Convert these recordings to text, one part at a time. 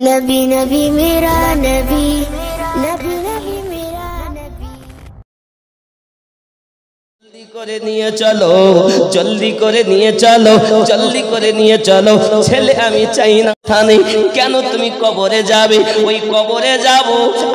नबी नबी मेरा नबी, नबी नबी मेरा नबी। जल्दी करे निये चलो, जल्दी करे निये चलो, जल्दी करे निये चलो। ছেলে আমি চাই না থানে কেন তুমি কবরে যাবে? ওই কবরে যাব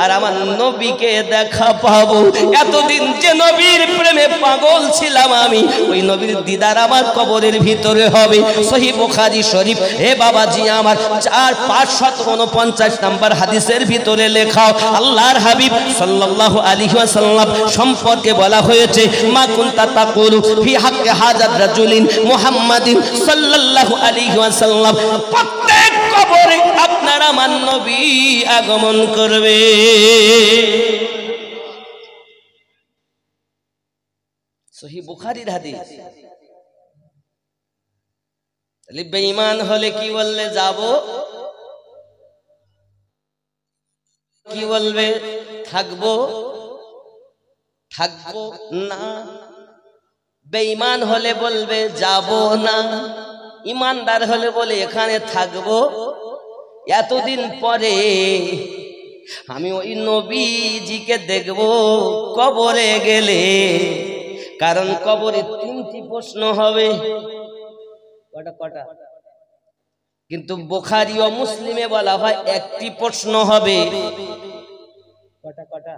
আর আমার নবীকে দেখা পাবো। এতদিন যে নবীর প্রেমে পাগল ছিলাম আমি, ওই নবীর দিদার আমার কবরের ভিতরে হবে। সহিহ বুখারী শরীফ হে বাবাজি আমার 4549 নাম্বার হাদিসের ভিতরে লেখা আল্লাহর হাবিব সাল্লাল্লাহু আলাইহি ওয়াসাল্লাম সম্পর্কে বলা হয়েছে মা কুনতা তাকুলু ফি হাক্কি হাযার রাজুলিন মুহাম্মাদিন সাল্লাল্লাহু আলাইহি ওয়াসাল্লাম। প্রত্যেক কবরে আপনার আমার নবী আগমন করবে। সহিহ বুখারীর হাদিস। তাহলে বেঈমান হলে কি বললে যাব? কি বলবে? থাকবো থাকবো না। বেঈমান হলে বলবে যাব না। ইমানদার হলে বলে এখানে থাকবো। এতদিন পরে আমি ওই নবীজিকে দেখব কবরে গেলে, কারণ কবরে 3টি প্রশ্ন হবে। কটা? কিন্তু বুখারী ও মুসলিমে বলা হয় 1টি প্রশ্ন হবে। কটা?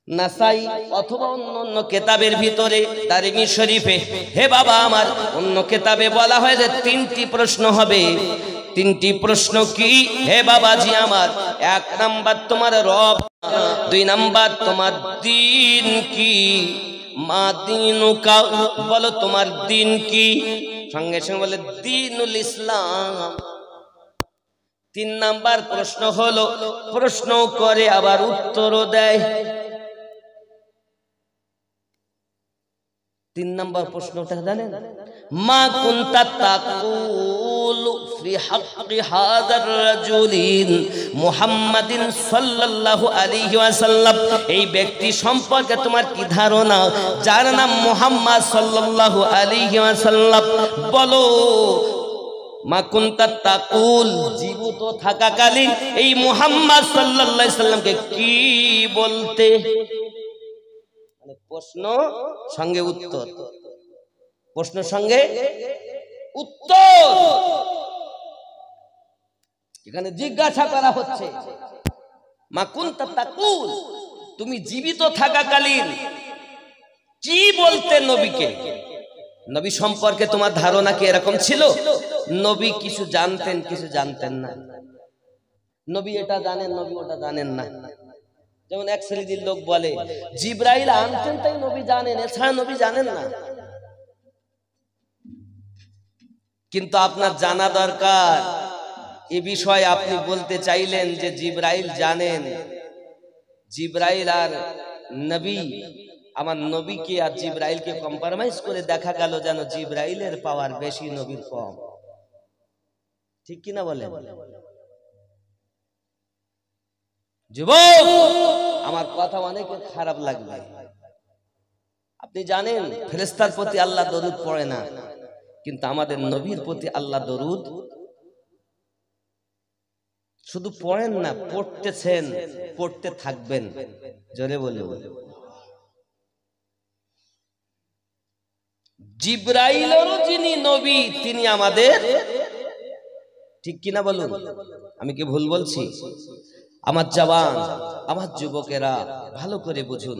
নাসাই অথবা অন্য কিতাবের ভিতরে দারিমি শরীফে হে বাবা আমার অন্য কিতাবে বলা হয় যে 3টি প্রশ্ন হবে। 3টি প্রশ্ন কি হে বাবাজি আমার? 1 নাম্বার তোমার রব, 2 নাম্বার তোমার দিন কি, মা দিনুকা বলো তোমার দিন কি, সঙ্গে সঙ্গে বলে দ্বীনুল ইসলাম। 3 নাম্বার প্রশ্ন হলো প্রশ্ন করে আবার উত্তরও দেয়। 3 নাম্বার প্রশ্নটা জানেন? মা কুনতা তাকুলু ফি হাক্কি হাযার রাজুলিন মুহাম্মাদিন সাল্লাল্লাহু আলাইহি ওয়াসাল্লাম। এই ব্যক্তি সম্পর্কে তোমার কি ধারণা যার নাম মুহাম্মদ সাল্লাল্লাহু আলাইহি ওয়াসাল্লাম? বলো মা কুনতা তাকুল, জীবিত থাকাকালীন এই মুহাম্মদ সাল্লাল্লাহু আলাইহি সাল্লামকে কি বলতে? প্রশ্ন সঙ্গে উত্তর, প্রশ্ন সঙ্গে উত্তর। এখানে জিজ্ঞাসা করা হচ্ছে মা কুনতা তাকুল, তুমি জীবিত থাকাকালীন কি বলতে নবীকে? নবী সম্পর্কে তোমার ধারণা কি এরকম ছিল? নবী কিছু জানতেন, কিছু জানতেন না। নবী এটা জানেন, নবী ওটা জানেন না। যেমন এক শ্রেণীর লোক বলে জিবরাইল আনতেন তাই নবী জানেন, এছাড়া নবী জানেন না। কিন্তু আপনার জানা দরকার এ বিষয়ে। আপনি বলতে চাইলেন যে জিবরাইল জানেন। জিবরাইল আর নবী, আমার নবীকে আর জিবরাইলকে কম্প্রোমাইজ করে দেখা গেল যেন জিবরাইলের পাওয়ার বেশি, নবীর কম। ঠিক কিনা বলেন? যুবক আমার কথা অনেকের খারাপ লাগবে। আপনি জানেন ফেরেশতার প্রতি আল্লাহ দরুদ পড়ে না, কিন্তু আমাদের নবীর প্রতি আল্লাহ দরুদ শুধু পড়েন না, পড়তেছেন, পড়তে থাকবেন। জোরে বলে জিবরাইলেরও যিনি নবী তিনি আমাদের। ঠিক কিনা বলুন? আমি কি ভুল বলছি? আমার জওয়ান, আমার যুবকেরা ভালো করে বুঝুন,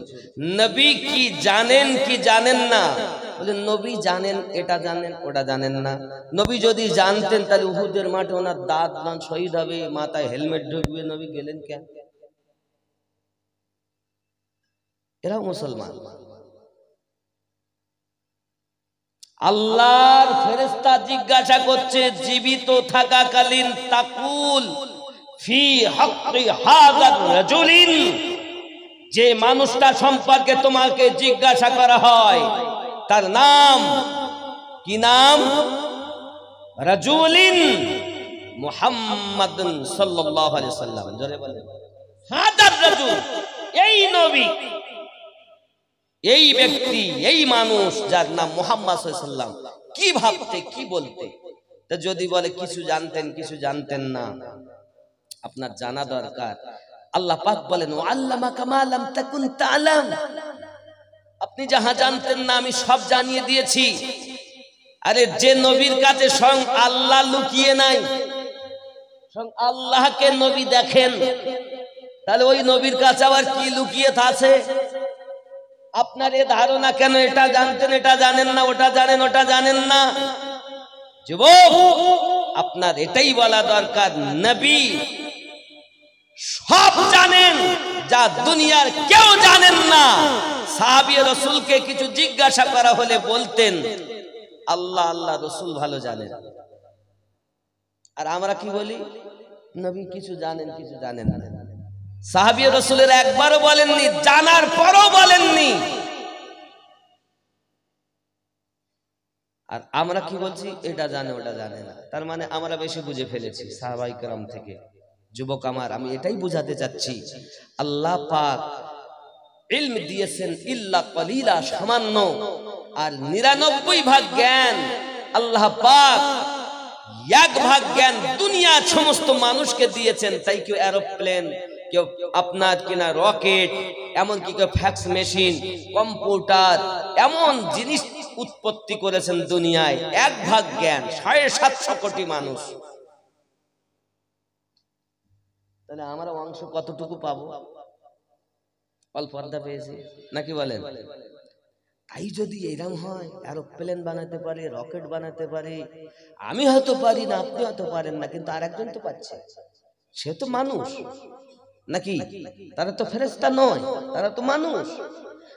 নবী কি জানেন কি জানেন না? বলে নবী জানেন, এটা জানেন, ওটা জানেন না। নবী যদি জানতেন তাহলে উহুদের মাঠে ওনার দাঁত শহীদ হবে, মাথায় হেলমেট ঢুকবে, নবী গেলেন কেন? এরাও মুসলমান। আল্লাহর ফেরেশতা জিজ্ঞাসা করছে জীবিত থাকাকালীন তাকুল ফি হাক্কি হাযার রাজুলিন, যে মানুষটা সম্পর্কে তোমাকে জিজ্ঞাসা করা হয় তার নাম কি? নাম রাজুলিন মুহাম্মাদুন সাল্লাল্লাহু আলাইহি ওয়াসাল্লাম। জোরে বলেন হাযার রাজুল, এই নবী, এই ব্যক্তি, এই মানুষ যার নাম মুহাম্মদ সাল্লাল্লাহু আলাইহি ওয়াসাল্লাম কি ভাবতে, কি বলতে? তা যদি বলে কিছু জানতেন, কিছু জানতেন না, আপনার জানা দরকার। আল্লাহ পাক বলেন ও আল্লামাকা মা লাম তাকুন তা'লাম, আপনি যাহা জানতেন না আমি সব জানিয়ে দিয়েছি। আরে যে নবীর কাছে স্বয়ং আল্লাহ লুকিয়ে নাই, স্বয়ং আল্লাহকে নবী দেখেন, তাহলে ওই নবীর কাছে আবার কি লুকিয়ে আছে? আপনার এ ধারণা কেন? এটা জানতেন, এটা জানেন না, ওটা জানেন, ওটা জানেন না। যুবক, আপনার এটাই বলা দরকার, নবী সব জানেন যা দুনিয়ার কেউ জানেন না। সাহাবী রাসূলকে কিছু জিজ্ঞাসা করা হলে বলতেন আল্লাহ আল্লাহ, রাসূল ভালো জানেন। আর আমরা কি বলি? নবী কিছু জানেন, কিছু জানেন না। সাহাবী রাসূলের একবারও বলেননি, জানার পরও বলেননি। আর আমরা কি বলছি? এটা জানে, ওটা জানে না। তার মানে আমরা বেশি বুঝে ফেলেছি সাহাবায়ে কেরাম থেকে। যুবক আমার, আমি এটাই বুঝাতে চাচ্ছি, আল্লাহ পাক ইলম দিয়েছেন ইল্লা কলিলা, সামান্য, আর 99 ভাগ জ্ঞান আল্লাহ পাক 1 ভাগ জ্ঞান দুনিয়ার সমস্ত মানুষকে দিয়েছেন। তাই কেউ এরোপ্লেন, কেউ আপনার কিনা রকেট, এমনকি কেউ ফ্যাক্স মেশিন, কম্পিউটার, এমন জিনিস উৎপত্তি করেছেন দুনিয়ায়। 1 ভাগ জ্ঞান 750 কোটি মানুষ। তাহলে আমরা অংশ কতটুকু পাবো? অল্প আধা পেয়েছি নাকি বলেন? তাই যদি এরকম হয়, এরোপ্লেন বানাতে পারে, রকেট বানাতে পারে, আমি হয়তো পারি না, আপনি হয়তো পারেন না, কিন্তু আরেকজন তো পাচ্ছে, সে তো মানুষ নাকি? তারা তো ফেরেশতা নয়, তারা তো মানুষ।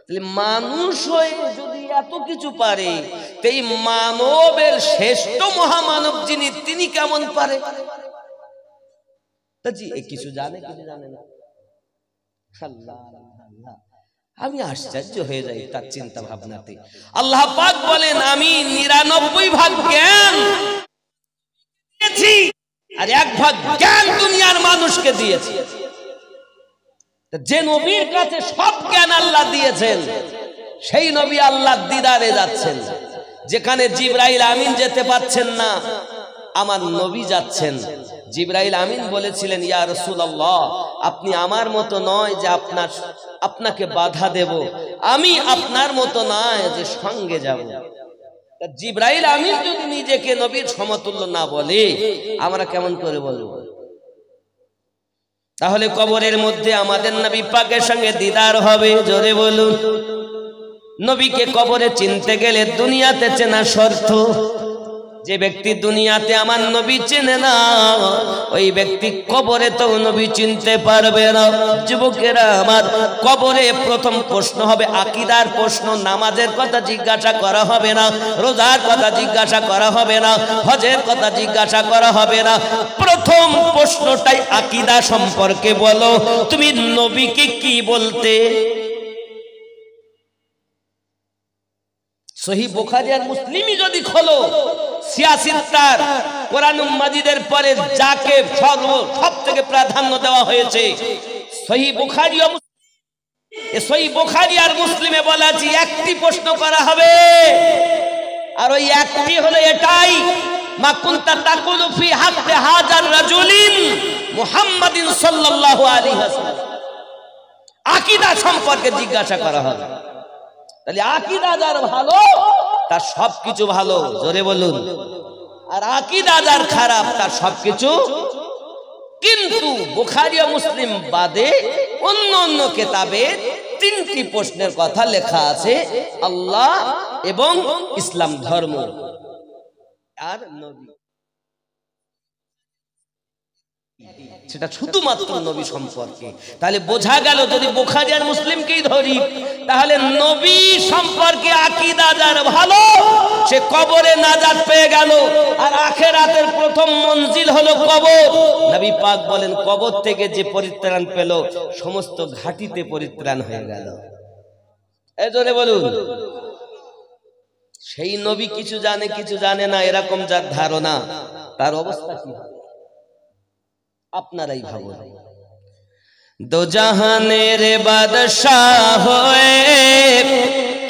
তাহলে মানুষ হয়ে যদি এত কিছু পারে, এই মানবের শ্রেষ্ঠ মহামানব যিনি, তিনি কেমন পারে? তা জি কিছু জানে, কিছু জানে না। আল্লাহ আল্লাহ, আমি আশ্চর্য হয়ে যাই তার চিন্তা ভাবনাতে। আল্লাহ পাক বলেন আমি 99 ভাগ জ্ঞান দিয়েছি আর 1 ভাগ জ্ঞান দুনিয়ার মানুষকে দিয়েছি। যে নবীর কাছে সব জ্ঞান আল্লাহ দিয়েছেন, সেই নবী আল্লাহর দিদারে যাচ্ছেন। যেখানে জিবরাইল আমিন যেতে পারছেন না, আমার নবী যাচ্ছেন। জিবরাইল আমিন বলেছিলেন ইয়া রাসূলুল্লাহ, আপনি আমার মতো নয় যে আপনাকে বাধা দেব, আমি আপনার মতো নয় যে সঙ্গে যাব। জিবরাইল আমিন যদি নিজেকে নবীর সমতুল্য না বলে, আমরা কেমন করে বলবো? তাহলে কবরের মধ্যে আমাদের নবী পাকের সঙ্গে দিদার হবে। জোরে বলুন। নবীকে কবরে চিনতে গেলে দুনিয়াতে চেনা শর্ত। যে ব্যক্তি দুনিয়াতে আমার নবী চেনে না, ওই ব্যক্তি কবরে তো নবী চিনতে পারবে না। যুবকেরা আমার, কবরে প্রথম প্রশ্ন হবে আকীদার প্রশ্ন। নামাজের কথা জিজ্ঞাসা করা হবে না, রোজার কথা জিজ্ঞাসা করা হবে না, হজের কথা জিজ্ঞাসা করা হবে না। প্রথম প্রশ্নটাই আকীদা সম্পর্কে বলো, তুমি নবীকে কি বলতে? সহিহ বুখারী আর মুসলিমই যদি খোলো, সিয়াসিত্তার কোরআনুল মাজিদের পরে যাকে সবথেকে প্রাধান্য দেওয়া হয়েছে সহিহ বুখারী ও মুসলিম। এই সহিহ বুখারী আর মুসলিমে বলা আছে একটি প্রশ্ন করা হবে, আর ওই একটি হলো এটাই, মা কুনতা তাকুলু ফি হাক্কি হাজার রাজুলিন মুহাম্মাদিন সাল্লাল্লাহু আলাইহি ওয়াসাল্লাম। আকীদা সম্পর্কে জিজ্ঞাসা করা হবে। তাহলে আকীদা যার ভালো, তার সবকিছু ভালো। জোরে বলুন। আর আকীদা যার খারাপ, তার সবকিছু। কিন্তু বুখারী ও মুসলিম বাদে অন্য অন্য কিতাবে 3টি প্রশ্নের কথা লেখা আছে, আল্লাহ এবং ইসলাম ধর্ম আর নবী। সেটা শুধুমাত্র নবী সম্পর্কে। তাহলে বোঝা গেল, যদি বুখারী আর মুসলিমকেই ধরি, তাহলে নবী সম্পর্কে আকীদা যার ভালো, সে কবরে নাজাত পেয়ে গেল। আর আখিরাতের প্রথম মঞ্জিল হলো কবর। নবী পাক বলেন কবর থেকে যে পরিত্রাণ পেল, সমস্ত ঘাটিতে পরিত্রাণ হয়ে গেল। এই জোরে বলুন। সেই নবী কিছু জানে, কিছু জানে না, এরকম যার ধারণা, তার অবস্থা কি হবে আপনারাই ভাবুন। দো জাহানের বাদশাহ হয়ে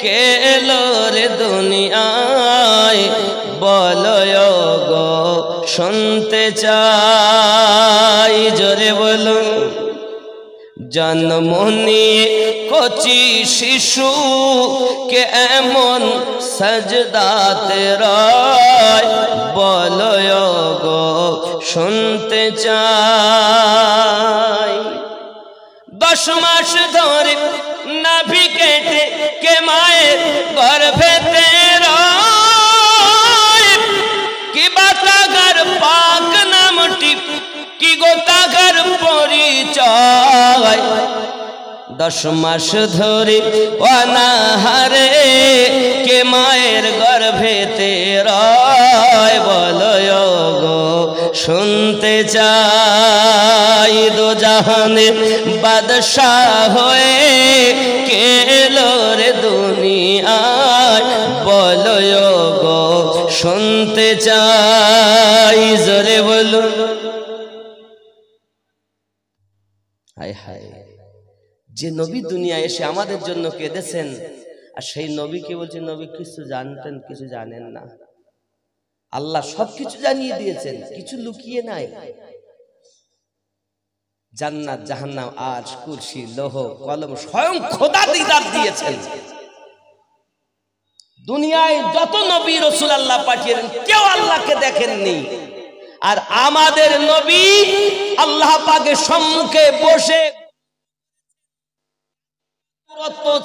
কে এলো রে দুনিয়ায়, বলো গো শুনতে চাই। জোরে জন্ম নিয়ে কচি শিশু কে এমন সাজদাতে রয়, বলো গো শুনতে চাই। 10 মাস ধরে নাভি কেটে কে মায়ের গর্ভেতে রয়, কি বাতাগার পাক নামটি কি গোতাগার পরিচয়। 10 মাস ধরে অনাহারে কে মায়ের গর্ভেতে রয়, বলো গো শুনতে চাই। দো জাহানে বাদশাহ হয়ে কে এলো রে দুনিয়ায়, বলো গো শুনতে চাই। জোরে বলো। হায় হায়, যে নবী দুনিয়ায় এসে আমাদের জন্য কেঁদেছেন, আর সেই নবীকে বলছে নবী কিছু জানতেন কিছু জানেন না। আল্লাহ সবকিছু জানিয়ে দিয়েছেন, কিছু লুকিয়ে নাই। জান্নাত জাহান্নাম আরশ কুরসি লৌহ কলম স্বয়ং খোদা দিদার দিয়েছেন। দুনিয়ায় যত নবী রাসূল আল্লাহ পাঠিয়েছেন কেউ আল্লাহকে দেখেননি, আর আমাদের নবী আল্লাহ পাকের সম্মুখে বসে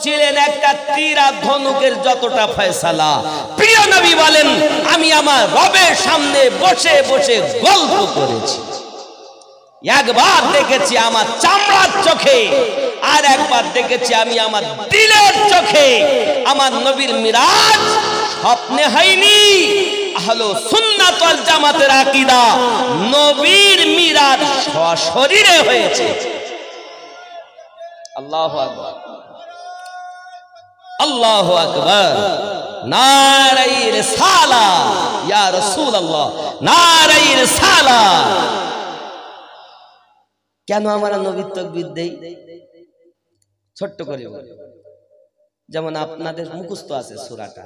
ছিলেন একটা তীর আর ধনুকের যতটা ফয়সালা। প্রিয় নবী বলেন, আমি আমার রবের সামনে বসে বসে গল্প করেছি। একবার দেখেছি আমার চামড়ার চোখে, আর একবার দেখেছি আমি আমার দিলের চোখে। আমার নবীর মিরাজ স্বপ্নে হয়নি। আহলে সুন্নাত ওয়াল জামাতের আকীদা, নবীর মিরাজ সশরীরে হয়েছে। আল্লাহু আকবার, আল্লাহু আকবার। নারায়ে রিসালাত ইয়া রাসূলুল্লাহ, নারায়ে রিসালাত। কেন আমরা নবীর তাকবীর দেই? ছোট্ট করে বলি, যেমন আপনাদের মুখস্থ আছে সূরাটা,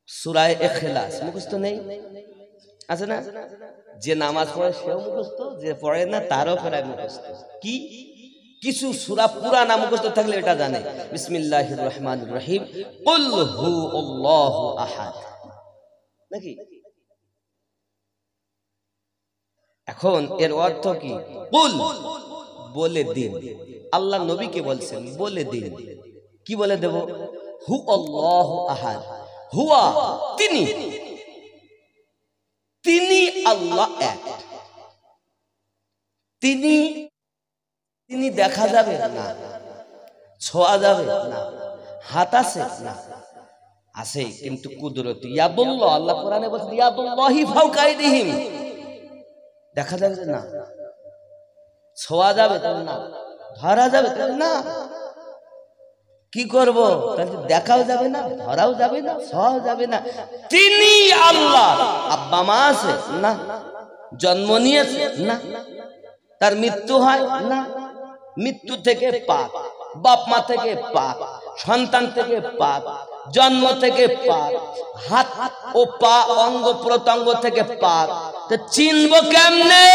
সূরা ইখলাস মুখস্থ নেই? আছে না? যে নামাজ পড়ে সেও মুখস্থ, যে পড়ে না তারও প্রায় মুখস্থ। কি কিছু সূরা পুরা নাম মুখস্থ থাকলে এটা জানে, বিসমিল্লাহির রহমানির রহিম, কুল হুয়াল্লাহু আহাদ, নাকি? এখন এর অর্থ কি? কুল বলে দিন। আল্লাহ নবীকে বলছেন বলে দিন। কি বলে দেব? হুয়াল্লাহু আহাদ। হুয়া তিনি, তিনি আল্লাহ এক। তিনি তিনি দেখা যাবে না, ছোঁয়া যাবে না, হাত আছে না, আছে কিন্তু কুদরতি ইয়াদুল্লাহ। আল্লাহ কোরআনে বলেছেন ইয়াদুল্লাহি ফাওকা আইদিহিম। দেখা যাবে না, ছোঁয়া যাবে না, ধরা যাবে না। কি করব? তাহলে দেখাও যাবে না, ধরাও যাবে না, ছোঁয়াও যাবে না। তিনি আল্লাহ। আব্বা মা আছে না, জন্ম নিয়েছে না, তার মৃত্যু হয় না, মৃত্যু থেকে পাক, বাপ মা থেকে পাক, সন্তান থেকে পাক, জন্ম থেকে পাক, হাত ও পা অঙ্গ প্রত্যঙ্গ থেকে পাক। তো চিনব কেমনে?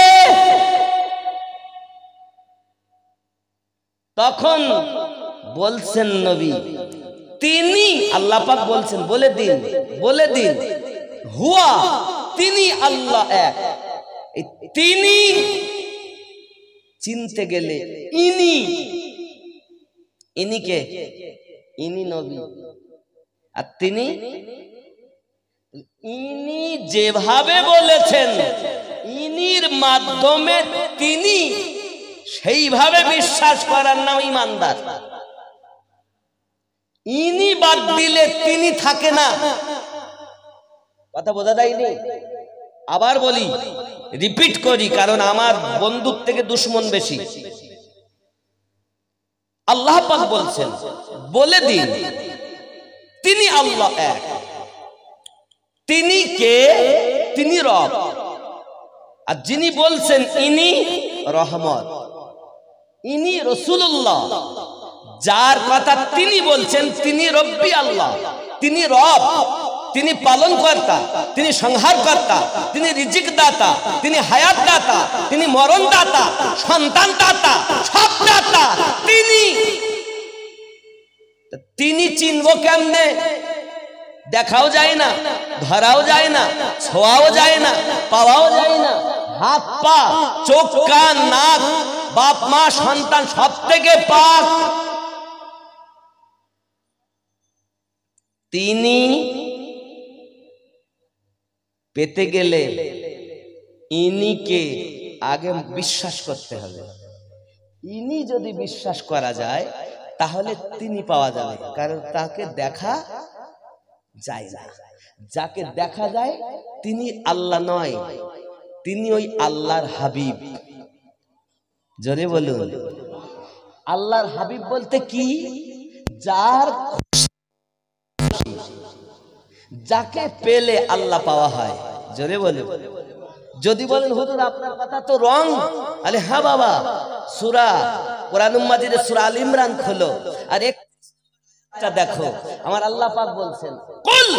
তখন বলছেন নবী, তিনি আল্লাহ পাক বলছেন বলে দিন, বলে দিন হুয়া তিনি আল্লাহ এক। তিনি চিনতে গেলে ইনি, ইনিকে, ইনি নবী, আর তিনি, ইনি যেভাবে বলেছেন ইনির মাধ্যমে তিনি সেইভাবে বিশ্বাস করার নাম ঈমানদার। ইনি বাদ দিলে তিনি থাকে না। কথা বোঝা যায়নি? আবার বলি, রিপিট করি, কারণ আমার বন্ধুর থেকে দুশ্মন বেশি। আল্লাহ পাক বলছেন বলে দিন তিনি আল্লাহ এক। তিনি কে? তিনি রব। আর যিনি বলছেন ইনি রহমত, ইনি রাসূলুল্লাহ। যার কথা তিনি বলছেন তিনি রব্বি আল্লাহ, তিনি রব, তিনি পালনকর্তা, তিনি সংহারকর্তা, তিনি রিজিক দাতা, তিনি হায়াত দাতা, তিনি মরণ দাতা, সন্তান দাতা, সব দাতা তিনি চিনব কেমনে? দেখাও যায় না, ধরাও যায় না, ছোঁয়াও যায় না, পাওয়াও যায় না। হাত পা, চোখ কান নাক, বাপ মা সন্তান সব থেকে পাক। তিনি পেতে গেলে ইনিকে আগে বিশ্বাস করতে হবে। ইনি যদি বিশ্বাস করা যায় তাহলে তিনি পাওয়া যাবে, কারণ তাকে দেখা যায় না। যাকে দেখা যায় তিনি আল্লাহ নয়, তিনি ওই আল্লাহর হাবিব। জোরে বলুন, আল্লাহর হাবিব বলতে কি? যার যাকে পেলে আল্লাহ পাওয়া হয়। জোরে বলুন। যদি বলেন হুজুর আপনার কথা তো রং, আরে হ্যাঁ বাবা, সূরা কোরআনুল মাজিদের সূরা আল ইমরান খোলো আর একটা দেখো, আমার আল্লাহ পাক বলছেন কুল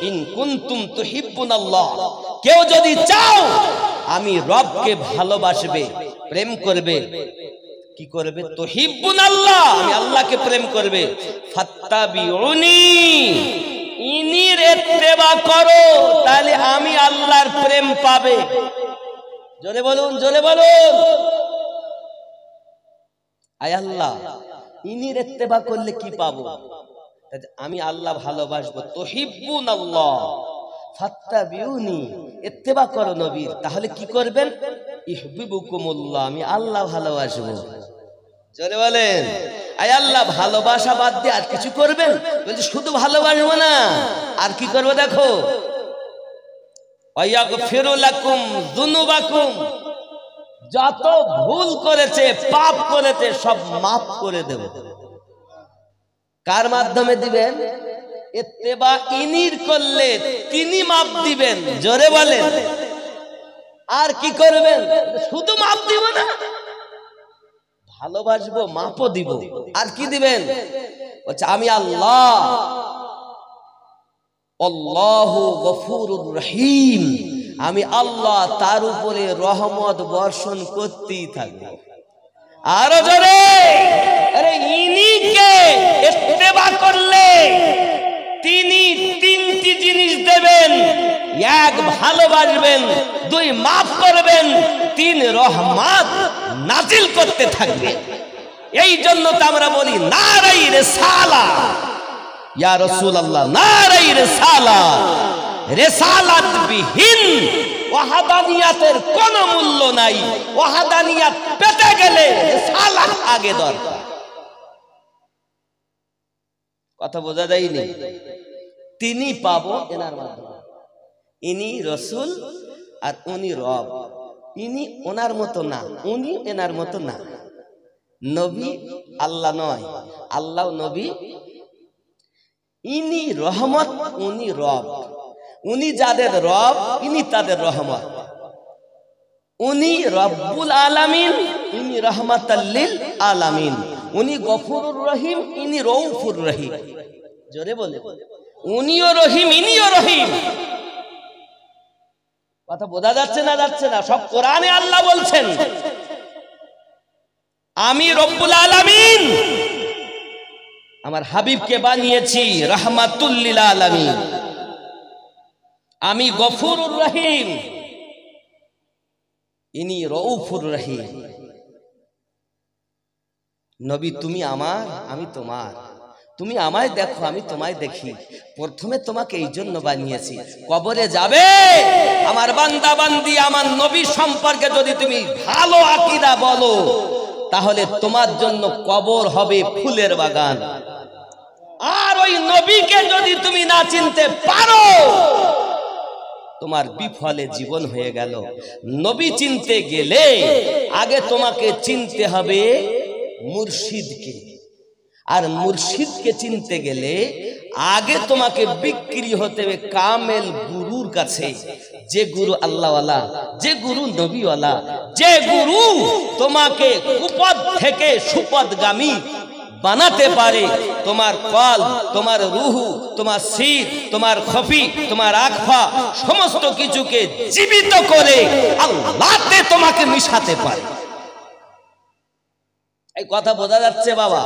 ইন কুনতুম তুহিব্বুনাল্লাহ, কেউ যদি চাও আমি রবকে ভালোবাসবে, প্রেম করবে, কি করবে? তুহিব্বুনাল্লাহ, আমি আল্লাহকে প্রেম করবে, ফাত্তাবিউনি, ইনির ইত্তেবা করো, তাহলে আমি আল্লাহর প্রেম পাবে। জোরে বলুন, জোরে বলুন। আয় আল্লাহ, ইনির ইত্তেবা করলে কি পাবো? আমি আল্লাহ ভালোবাসবো। তুহিব্বুনাল্লাহ ফাত্তাবিউনি, ইত্তেবা করো নবীর, তাহলে কি করবেন? ইহবিবুকুমুল্লাহ, আমি আল্লাহ ভালোবাসবো। জোরে বলেন। আয় আল্লাহ, ভালোবাসা বাদ দিয়ে আর কিছু করবেন? বলছে শুধু ভালোবাসবো না, আর কি করবো দেখো, ওয়াগফিরু লাকুম যুনুবাকুম, যত ভুল করেছে পাপ করেছে সব মাফ করে দেব। কার মাধ্যমে দিবেন? ইত্তেবা ইনির করলে তিনি মাফ দিবেন। জোরে বলেন। আর কি করবেন? শুধু মাফ দিব না, ভালোবাসবো, মাফও দিব। আর কি দিবেন? বলছে আমি আল্লাহ, আল্লাহু গফুরুর রহিম, আমি আল্লাহ তার উপরে রহমত বর্ষণ করতেই থাকবো। আরো জোরে, আরে ইনিকে ইত্তেবা করলে তিনি তিনটি জিনিস দেবেন। এক, ভালোবাসবেন, দুই, মাফ করবেন, তিন, রহমত নাজিল করতে থাকবে। এই জন্য তো আমরা বলি নারাই রিসালাত, ইয়া রাসূলুল্লাহ, নারাই রিসালাত। রিসালাত বিহীন ওয়াহাদানিয়াতের কোনো মূল্য নাই। ওয়াহাদানিয়াত পেতে গেলে রিসালাত আগে দরকার। কথা বোঝা যায়নি? তিনি পাবো এনার মাধ্যমে। ইনি রাসূল আর উনি রব। ইনি ওনার মতো না, উনি এনার মতো না। নবী আল্লাহ নয়, আল্লাহ নবী। ইনি রহমত, উনি রব। উনি যাদের রব, ইনি তাদের রহমত। উনি রব্বুল আলামিন, ইনি রহমাতাল লিল আলামিন। উনি গফুরুর রহিম, ইনি রউফুর রহিম। জোরে বলে, উনিও রহিম, ইনিও রহিম। কথা বোঝা যাচ্ছে না? যাচ্ছে না? সব কোরআনে আল্লাহ বলছেন আমি রব্বুল আলামিন আমার হাবিবকে বানিয়েছি রাহমাতুল লিল আলামিন। আমি গফুরুর রহিম, ইনি রউফুর রহিম। নবী তুমি আমার, আমি তোমার। তুমি আমায় দেখো, আমি তোমায় দেখি। প্রথমে তোমাকে এই জন্য বানিয়েছি। কবরে যাবে আমার বান্দা বান্দি, আমার নবী সম্পর্কে যদি তুমি ভালো আকীদা বলো, তাহলে তোমার জন্য কবর হবে ফুলের বাগান। আর ওই নবীকে যদি তুমি না চিনতে পারো, তোমার বিফলে জীবন হয়ে গেল। নবী চিনতে গেলে আগে তোমাকে চিনতে হবে মুর্শিদকে, আর মুর্শিদকে চিনতে গেলে আগে তোমাকে বিক্রি হতে হবে কামেল গুরুর কাছে। যে গুরু আল্লাহওয়ালা, যে গুরু নবীওয়ালা, যে গুরু তোমাকে কুপদ থেকে সুপদগামী বানাতে পারে তোমার কল, তোমার রুহু, তোমার সির, তোমার খফি, তোমার আকফা সমস্ত কিছুকে জীবিত করে আল্লাহতে তোমাকে মিশাতে পারে। এই কথা বোঝা যাচ্ছে বাবা?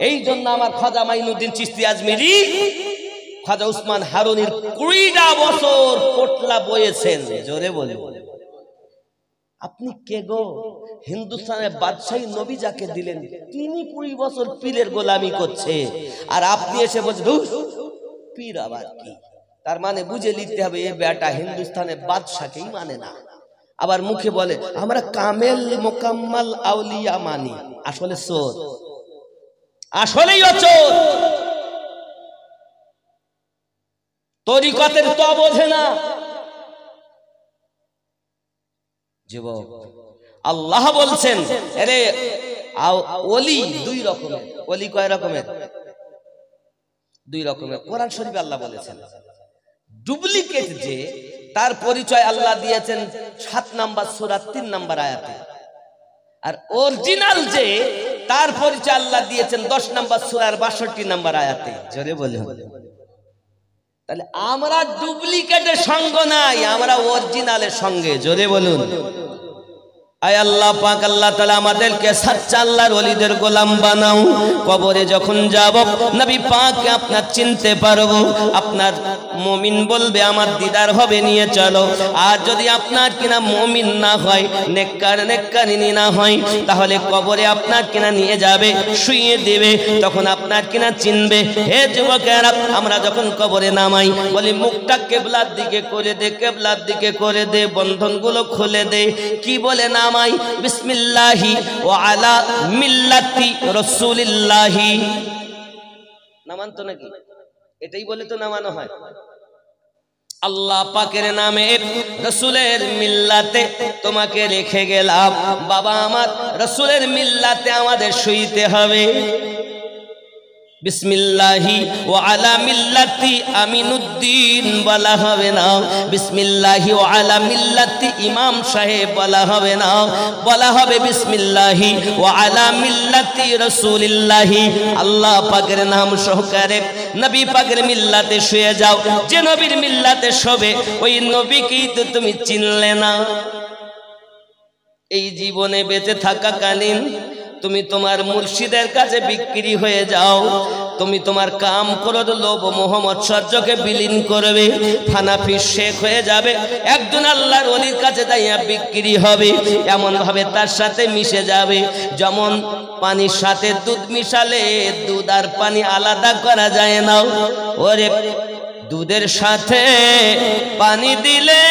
এই জন্য আমার খাজা মাইনুদ্দিন চিশতি আজমিরি খাজা উসমান হারুনির 20টা বছর পোটলা বয়েছেন। জোরে বলে আপনি কে গো? হিন্দুস্তানের বাদশাহী নবী যাকে দিলেন তিনি 20 বছর পীরের গোলামি করছে, আর আপনি এসে বলছেন পীর আবার কি? তার মানে বুঝে নিতে হবে এই বেটা হিন্দুস্তানের বাদশাকেই মানে না। আবার মুখে বলে আমরা কামেল মোকাম্মল আউলিয়া মানি, আসলে চোর, আসলেই চোর। তরিকতের তো বোঝে না যুবক। আল্লাহ বলছেন আরে ওলি 2 রকমের। ওলি কয় রকমের? 2 রকমের। কোরআন শরীফে আল্লাহ বলেছেন ডুপ্লিকেট যে তার পরিচয় আল্লাহ দিয়েছেন 7 নম্বর সূরা 3 নম্বর আয়াতে, আর অরিজিনাল যে তার পরিচয় আল্লাহ দিয়েছেন 10 নম্বর সূরার 62 নম্বর আয়াতে। জোরে বলুন। তাহলে আমরা ডুপ্লিকেটের সঙ্গ নাই, আমরা অরিজিনালের সঙ্গে। জোরে বলুন। আয় আল্লাহ পাক, আল্লাহ তাআলা আমাদেরকে সচ্চা আল্লাহর ওলিদের গোলাম বানাও। কবরে যখন যাব নবী পাককে আপনার চিনতে পারবো। আপনার মুমিন বলবে আমার দিদার হবে, নিয়ে চলো। আর যদি আপনার কিনা মুমিন না হয়, নেককারিনী না হয়, তাহলে কবরে আপনার কিনা নিয়ে যাবে, শুইয়ে দেবে, তখন আপনার কিনা চিনবে। হে যুবকেরা, আমরা যখন কবরে নামাই বলি মুখটা কিবলার দিকে করে দে, কিবলার দিকে করে দে, বন্ধনগুলো খুলে দে। কি বলে নামাই? বিসমিল্লাহি ওয়া আলা মিল্লাতি রাসূলিল্লাহি। নামান তো নাকি? এটাই বলে তো নামানো হয়। আল্লাহ পাকের নামে রাসূলের মিল্লাতে তোমাকে রেখে গেলাম। বাবা আমার রাসূলের মিল্লাতে আমাদের শুইতে হবে। বিসমিল্লাহি ওয়া আলা মিল্লাতি আমিনুদ্দিন বলা হবে না, বিসমিল্লাহি ওয়া আলা মিল্লাতি ইমাম সাহেব বলা হবে না, বলা হবে বিসমিল্লাহি ওয়া আলা মিল্লাতি রাসূলিল্লাহি। আল্লাহ পাকের নাম সহকারে নবী পাকের মিল্লাতে শুয়ে যাও। যে নবীর মিল্লাতে শোবে ওই নবীকেই তো তুমি চিনলে না। এই জীবনে বেঁচে থাকাকালীন তুমি তোমার মুর্শিদের কাছে বিক্রি হয়ে যাও। তুমি তোমার কাম ক্রোধ লোভ মোহ মৎসর্যকে বিলীন করবে, ফানাফি শেখ হয়ে যাবে। একজন আল্লাহর ওলির কাছে যাইয়া বিক্রি হবে, এমন ভাবে তার সাথে মিশে যাবে যেমন পানির সাথে দুধ মিশালে দুধ আর পানি আলাদা করা যায় না। ওরে দুধের সাথে পানি দিলে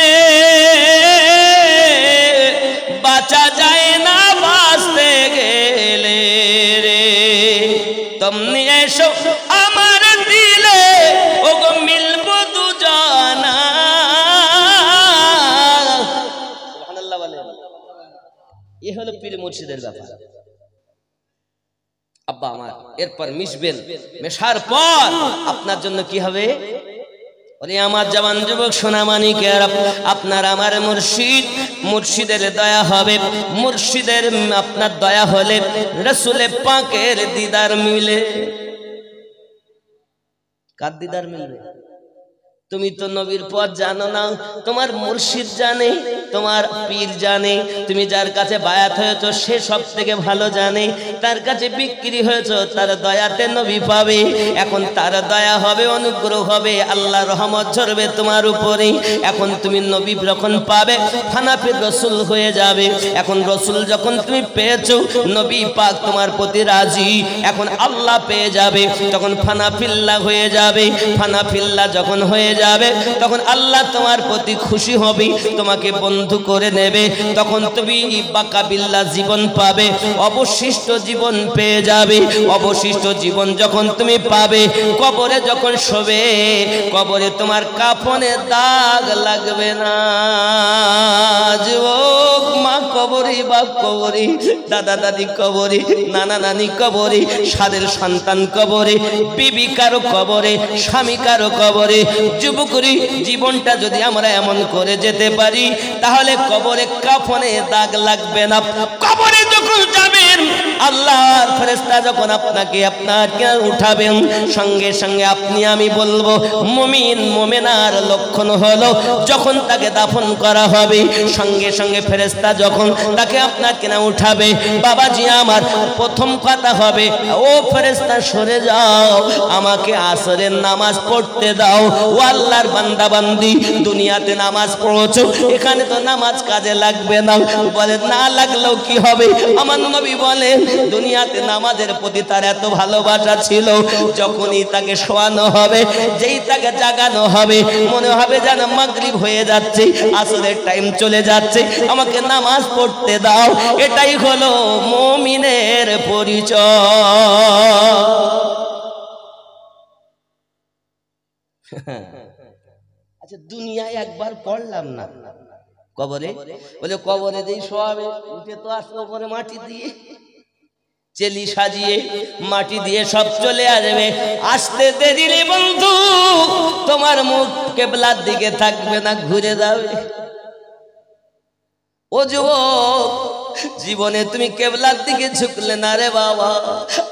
বাঁচা যায় না, বাঁচতে গেলে রে তুমি এসো আমার দিলে, ওগো মিলবো দুজনা। সুবহানাল্লাহ বলেন। এই হলো পীর মুর্শিদের ব্যাপার। আব্বা আমার এরপর মিশবেন, মেশার পর আপনার জন্য কি হবে? ওরে আমার জওয়ান যুবক সোনামানিকেরা, আপনার আমার মুর্শিদের দয়া হবে। মুর্শিদের আপনার দয়া হলে রাসূলে পাকের দিদার মিলে। কার দিদার মিলবে? তুমি তো নবীর পথ জানো না, তোমার মুর্শিদ জানে, তোমার পীর জানে। তুমি যার কাছে বায়াত হয়েছো সে সব থেকে ভালো জানে। তার কাছে বিক্রি হয়েছো, তার দয়াতে নবী পাবে। এখন তার দয়া হবে, অনুগ্রহ হবে, আল্লাহ রহমত ঝরবে তোমার উপরে। এখন তুমি নবী যখন পাবে ফানাফির রসুল হয়ে যাবে। এখন রসুল যখন তুমি পেয়েছো, নবী পাক তোমার প্রতি রাজি। এখন আল্লাহ পেয়ে যাবে, তখন ফানাফিল্লাহ হয়ে যাবে। ফানাফিল্লাহ যখন হয়ে যাবে তখন আল্লাহ তোমার প্রতি খুশি হবে, তোমাকে বন্ধু করে নেবে। তখন তুমি বাকাবিল্লাহ জীবন পাবে, অবশিষ্ট জীবন পেয়ে যাবে। অবশিষ্ট জীবন যখন তুমি পাবে, কবরে যখন শোবে, কবরে তোমার কাফনে দাগ লাগবে না। যুবক, মা কবরে, বাপ কবরে, দাদা দাদি কবরে, নানা নানি কবরে, সাদের সন্তান কবরে, বিবি কারো কবরে, স্বামী কারো কবরে। যুবকরি জীবনটা যদি আমরা এমন করে যেতে পারি, তাহলে কবরে কাফনে দাগ লাগবে না। কবরে যখন যাবেন আল্লাহর ফেরেশতা যখন আপনাকে উঠাবেন, সঙ্গে সঙ্গে আপনি আমি বলবো মুমিন মুমিনার লক্ষণ হলো যখন তাকে দাফন করা হবে, সঙ্গে সঙ্গে ফেরেশতা যখন তাকে আপনাকে না উঠাবে, বাবাজি আমার প্রথম কথা হবে, ও ফেরেশতা সরে যাও, আমাকে আসরের নামাজ পড়তে দাও। ও আল্লাহর বান্দা বান্দি, দুনিয়াতে নামাজ পড়ছো, এখানে তো নামাজ কাজে লাগবে না। বলে না লাগলেও কি হবে? আমার নবী বলেন দুনিয়াতে নামাজের প্রতি তার এত ভালোবাসা ছিল, যখনই তাকে শোয়ানো হবে, যেই তাকে জাগানো হবে, মনে হবে যেন মাগরিব হয়ে যাচ্ছে, আসরের টাইম চলে যাচ্ছে, আমাকে নামাজ পড়তে দাও। এটাই হলো মুমিনের পরিচয়। আচ্ছা, দুনিয়ায় একবার পড়লাম না কবরে, বলে কবরে যেই শোয়াবে, উঠে তো আসবে উপরে মাটি দিয়ে, চেলি সাজিয়ে মাটি দিয়ে সব চলে আসবে। আসতে দেরি রে বন্ধু, তোমার মুখ কেবলার দিকে থাকবে না, ঘুরে যাবে। ও যুবক, জীবনে তুমি কেবলার দিকে ঝুঁকলে না রে বাবা,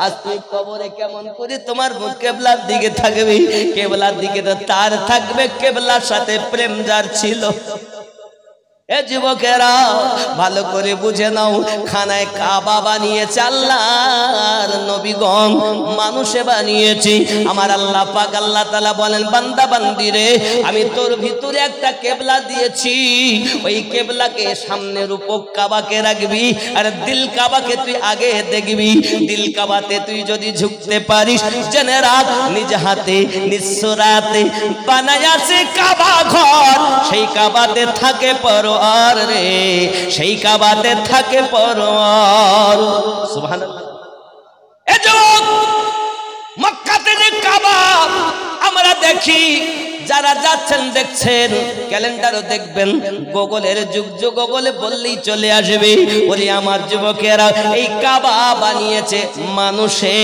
আজ তুই কবরে কেমন করে তোমার মুখ কেবলার দিকে থাকবে? কেবলার দিকে তো তার থাকবে কেবলার সাথে প্রেম যার ছিল। এ যুবকেরা ভালো করে বুঝে নাও, খানায় কাবা বানিয়েছে আল্লাহর নবীগণ, মানুষে বানিয়েছে আমার আল্লাহ পাক। আল্লাহ তাআলা বলেন বান্দা বান্দি রে, আমি তোর ভিতরে একটা কেবলা দিয়েছি, ওই কেবলাকে সামনের উপর কাবাকে রাখবি, আর দিল কাবাকে তুই আগে দেখবি। দিল কাবাতে তুই যদি ঝুঁকতে পারিস, জেনে রাখ নিজ হাতে নিঃসরাতে বানায়াছে কাবা ঘর, সেই কাবাতে থাকে পরোয়ার রে, সেই কাবাতে থাকে পরোয়ার। সুবহানাল্লাহ। এ যুবক, মক্কাতে যে কাবা আমরা দেখি, যারা যাচ্ছেন দেখছেন, ক্যালেন্ডারও দেখবেন, গুগলের যুগ, গুগলে বললেই চলে আসবে। ওরে আমার যুবকেরা, এই কাবা বানিয়েছে মানুষে,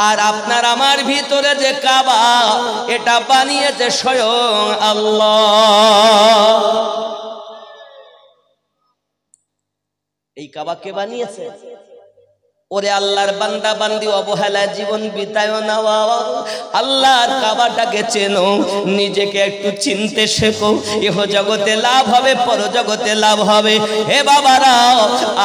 আর আপনার আমার ভিতরে যে কাবা, এটা বানিয়েছে স্বয়ং আল্লাহ। এই কাবা কে বানিয়েছে? ওরে আল্লাহর বান্দা বান্দি, অবহেলায় জীবন বিতায় না বাবা, আল্লাহর কাবাটাকে চেনো, নিজেকে একটু চিনতে শেখো, ইহ জগতে লাভ হবে, পর জগতে লাভ হবে। হে বাবারা,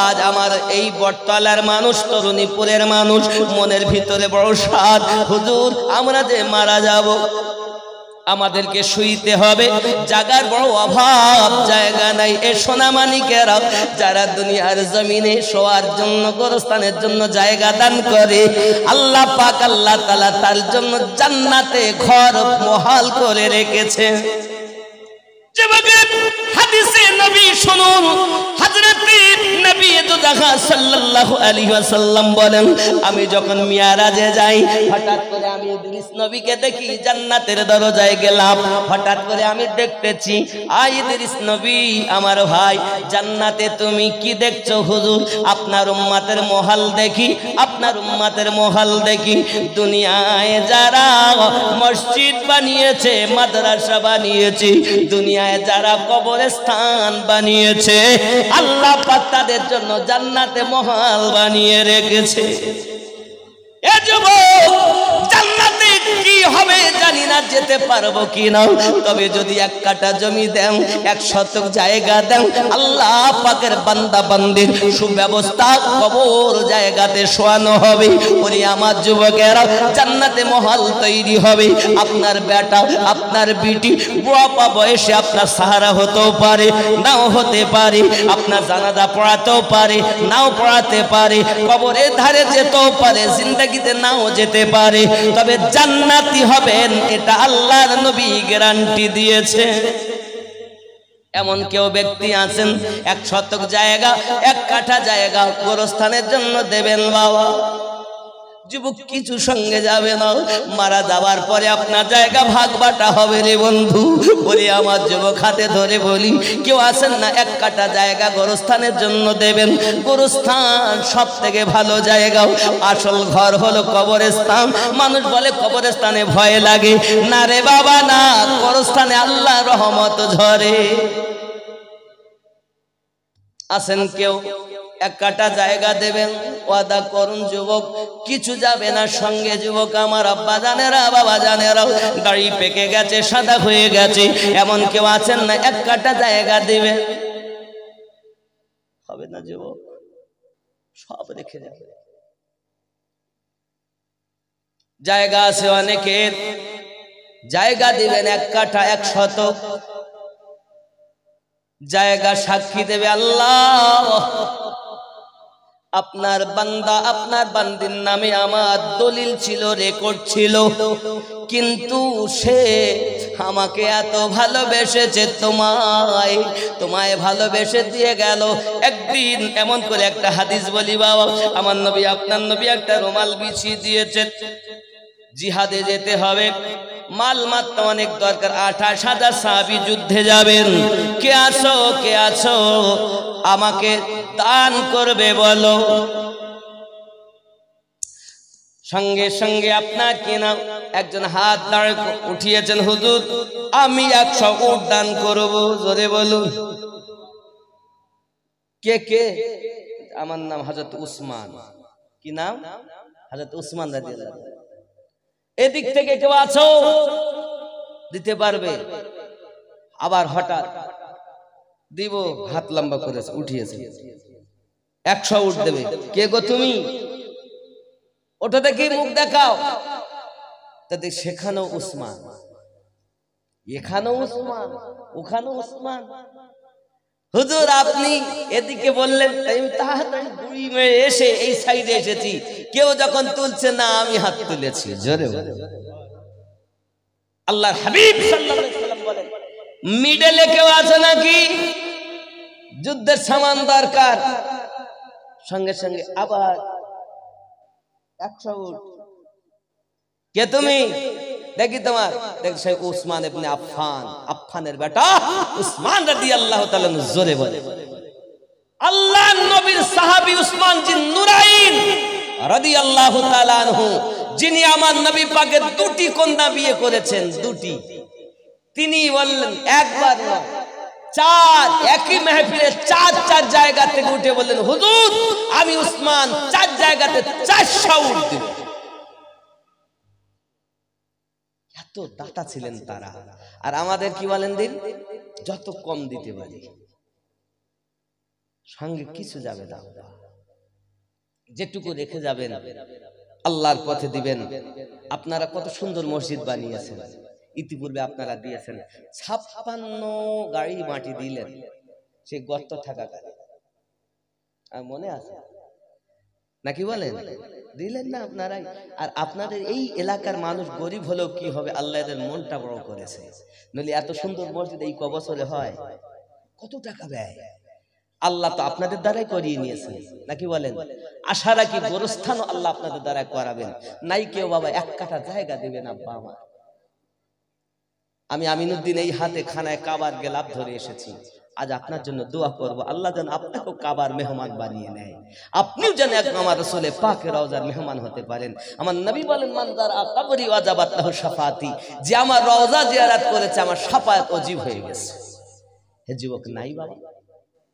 আজ আমার এই বটতলার মানুষ, তরুণীপুরের মানুষ, মনের ভিতরে বড় সাধ, হুজুর আমরা যে মারা যাব, আমাদেরকে শুইতে হবে, জায়গার বড় অভাব, জায়গা নাই। এ সোনামানিকেরা যারা দুনিয়ার জমিনে শোয়ার জন্য, গোরস্থানের জন্য জায়গা দান করে, আল্লাহ পাক আল্লাহ তাআলা তার জন্য জান্নাতে ঘর মহাল করে রেখেছে। হাদিসে নবী শুনুন, হযরতে নবী সাল্লাল্লাহু আলাইহি ওয়াসাল্লাম বলেন, আমি যখন মিরাজে যাই, হঠাৎ করে আমি ইদ্রিস নবীকে দেখি, জান্নাতের দরজায় গেলাম, হঠাৎ করে আমি দেখতেছি, আই ইদ্রিস নবী আমার ভাই, জান্নাতে তুমি কি দেখছো? হুজুর আপনার উম্মতের মহল দেখি, আপনার উম্মতের মহল দেখি। দুনিয়ায় যারা মসজিদ বানিয়েছে, মাদ্রাসা বানিয়েছে, দুনিয়ায় যারা কবরস্থান বানিয়েছে, আল্লাহ পাক তাদের জন্য জান্নাতে মহল বানিয়ে রেখেছে। এ যুবক, জান্নাতে কি হবে জানি না, যেতে পারবো কিনা, তবে যদি এক কাঠা জমি দেন, 1 শতক জায়গা দেন, আল্লাহ পাকের বান্দা বান্দির সুব্যবস্থা কবর জায়গাতে শোয়ানো হবে। ওরে আমার যুবকেরা, জান্নাতে মহল তৈরি হবে। আপনার বেটা, আপনার বিটি বুড়া বয়সে আপনার সাহারা হতেও পারে, নাও হতে পারে, আপনার জানাজা পড়াতেও পারে, নাও পড়াতে পারে, কবরের ধারে যেতেও পারে, জিন্দেগিতে নাও যেতে পারে, তবে জান্নাতি হবেন, এটা আল্লাহর নবী গ্যারান্টি দিয়েছে। এমন কেউ ব্যক্তি আছেন 1 শতক জায়গা, 1 কাঠা জায়গা গোরস্থানের জন্য দেবেন বাবা? যুবক কিছু সঙ্গে যাবে না, মারা যাওয়ার পরে আপনার জায়গা ভাগ বাটা হবে রে বন্ধু। বলি আমার যুবক হাতে ধরে বলি, কেউ আছেন না 1 কাঠা জায়গা গোরস্থানের জন্য দেবেন? গোরস্থান সব থেকে ভালো জায়গা, আসল ঘর হলো কবরস্থান। মানুষ বলে কবরস্থানে ভয় লাগে, না রে বাবা না, কবরস্থানে আল্লাহ রহমত ঝরে। আসেন কেউ এক কাটা জায়গা দেবেন, ওয়াদা করুন যুবক কিছু যাবে না সঙ্গে। যুবক আমার আব্বা জানেরা, বাবা জানেরা, দাড়ি পেকে গেছে, সাদা হয়ে গেছে, এমন কেউ আছেন না এক কাটা জায়গা দিবে? হবে না যুবক, সব রেখে যাবে। জায়গা আছে অনেকের, জায়গা দিবেন এক কাঠা 1 শতক জায়গা, সাক্ষী দেবে আল্লাহ আপনার বান্দা আপনার বান্দির নামে আমার দলিল ছিল, রেকর্ড ছিল, কিন্তু সে আমাকে এত ভালোবেসেছে, তোমায় ভালোবেসে দিয়ে গেল। একদিন এমন করে একটা হাদিস বলি বাবা, আমার নবী আপনার নবী একটা রুমাল বিছিয়ে দিয়েছেন, জিহাদে যেতে হবে, মাল মাত্র অনেক দরকার, 28,000 সাহাবী যুদ্ধে যাবেন। কে আছো আমাকে দান করবে বলো। সঙ্গে সঙ্গে আপনার কি নাম? একজন হাত দাঁড় উঠিয়েছেন, হুজুর আমি 100 উট দান করব। জোরে বলুন। কে? আমার নাম হযরত উসমান। কি নাম? হযরত উসমান রাদিয়াল্লাহু। এদিক থেকে কেউ আছো দিতে পারবে? আবার হঠাৎ দিব, হাত লম্বা করে উঠিয়েছে, 100 উঠ দেবে। কে গো তুমি? ওটা দেখি মুখ দেখাও। তাদের সেখানেও উসমান, এখানেও উসমান, ওখানেও উসমান। হুজুর আপনি এদিকে বললেন, আমি তাড়াতাড়ি বুড়ি মেরে এসে এই সাইডে এসেছি, কেউ যখন তুলছে না আমি হাত তুলেছি। জোরে আল্লাহর হাবিব সাল্লাল্লাহু আলাইহি ওয়াসাল্লাম বলেন, মিডলে কেউ আছে নাকি? যুদ্ধের সামান দরকার, সঙ্গে সঙ্গে আবার 100 উট। কে তুমি? দেখি তোমার। দেখ সেই উসমান ইবনে আফফানের বেটা উসমান রাদিয়াল্লাহু তাআলা জোরে বলে। আল্লাহর নবীর সাহাবী উসমান জিন নুরাইন রাদিয়াল্লাহু তাআলা আনহু, যিনি আমার নবী পাকের 2টি কন্যা বিয়ে করেছেন, 2টি। তিনি বললেন একবার না 4, একই মাহফিলে 4 জায়গা থেকে উঠে বললেন, হুজুর আমি উসমান 4 জায়গাতে 400 উট দেব। এত দাতা ছিলেন তারা। আর আমাদের কি বলেন দিন, যত কম দিতে পারি, সঙ্গে কিছু যাবে না, যেটুকু রেখে যাবেন আল্লাহর পথে দিবেন। আপনারা কত সুন্দর মসজিদ বানিয়েছেন, ইতিপূর্বে আপনারা দিয়েছেন। 56 গাড়ি মাটি দিলেন, সেই গর্ত থাকা গাড়ি, আর মনে আছে নাকি বলেন? দিলেন না আপনারাই। আর আপনাদের এই এলাকার মানুষ গরিব হলেও কি হবে, আল্লাহ এদের মনটা বড় করেছে। নইলে এত সুন্দর মসজিদ এই কবছরে হয়, কত টাকা ব্যয়। আল্লাহ তো আপনাদের দ্বারাই করিয়ে নিয়েছেন, নাকি বলেন? আশা রাখি গোরস্থানও আল্লাহ আপনাদের দ্বারা করাবেন। নাই কেউ বাবা 1 কাঠা জায়গা দিবেন আব্বা আমার। আমি আমিনুদ্দিন এই হাতে খানায় কাবার গেলাপ ধরে এসেছি। আজ আপনার জন্য দোয়া করব, আল্লাহ যেন আপনাকেও কাবার মেহমান বানিয়ে নেয়, আপনিও যেন আমার রাসূলে পাকের রওজার মেহমান হতে পারেন। আমার নবী বলেন, মান যারা কবরি ওয়াজাবাত লাহু শাফাতি, যে আমার রওজা জিয়ারত করেছে আমার শাফায়াত ওয়াজিব হয়ে গেছে। হে যুবক, নাই বাবা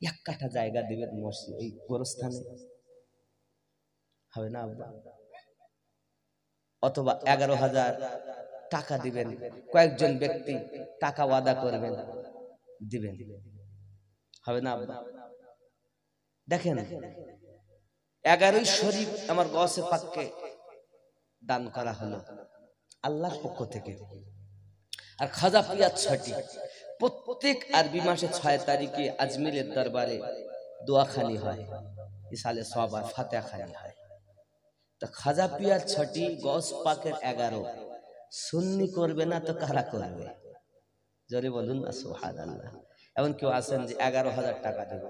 1 কাঠা জায়গা দিবেন মসজিদ এই গোরস্থানে? হবে না আব্বা? অথবা 11,000 টাকা দিবেন, কয়েকজন ব্যক্তি টাকা ওয়াদা করবেন, দিবেন, হবে না আব্বা? দেখেন 11ই শরীফ আমার গৌসে পাককে দান করা হলো আল্লাহর পক্ষ থেকে। আর খাজা পিয়াজ 6টি, প্রত্যেক আরবি মাসে 6 তারিখে আজমিরের দরবারে দোয়াখানি হয়, ইসালে সওয়াব আর ফাতিহা খানি হয়। তো খাজা পিয়াজ 6টি, গৌস পাকের 11। সুন্নি করবে না তো কারা করবে? জোরে বলুন না সুবহানাল্লাহ। এমন কেউ আছেন যে 11,000 টাকা দেবে?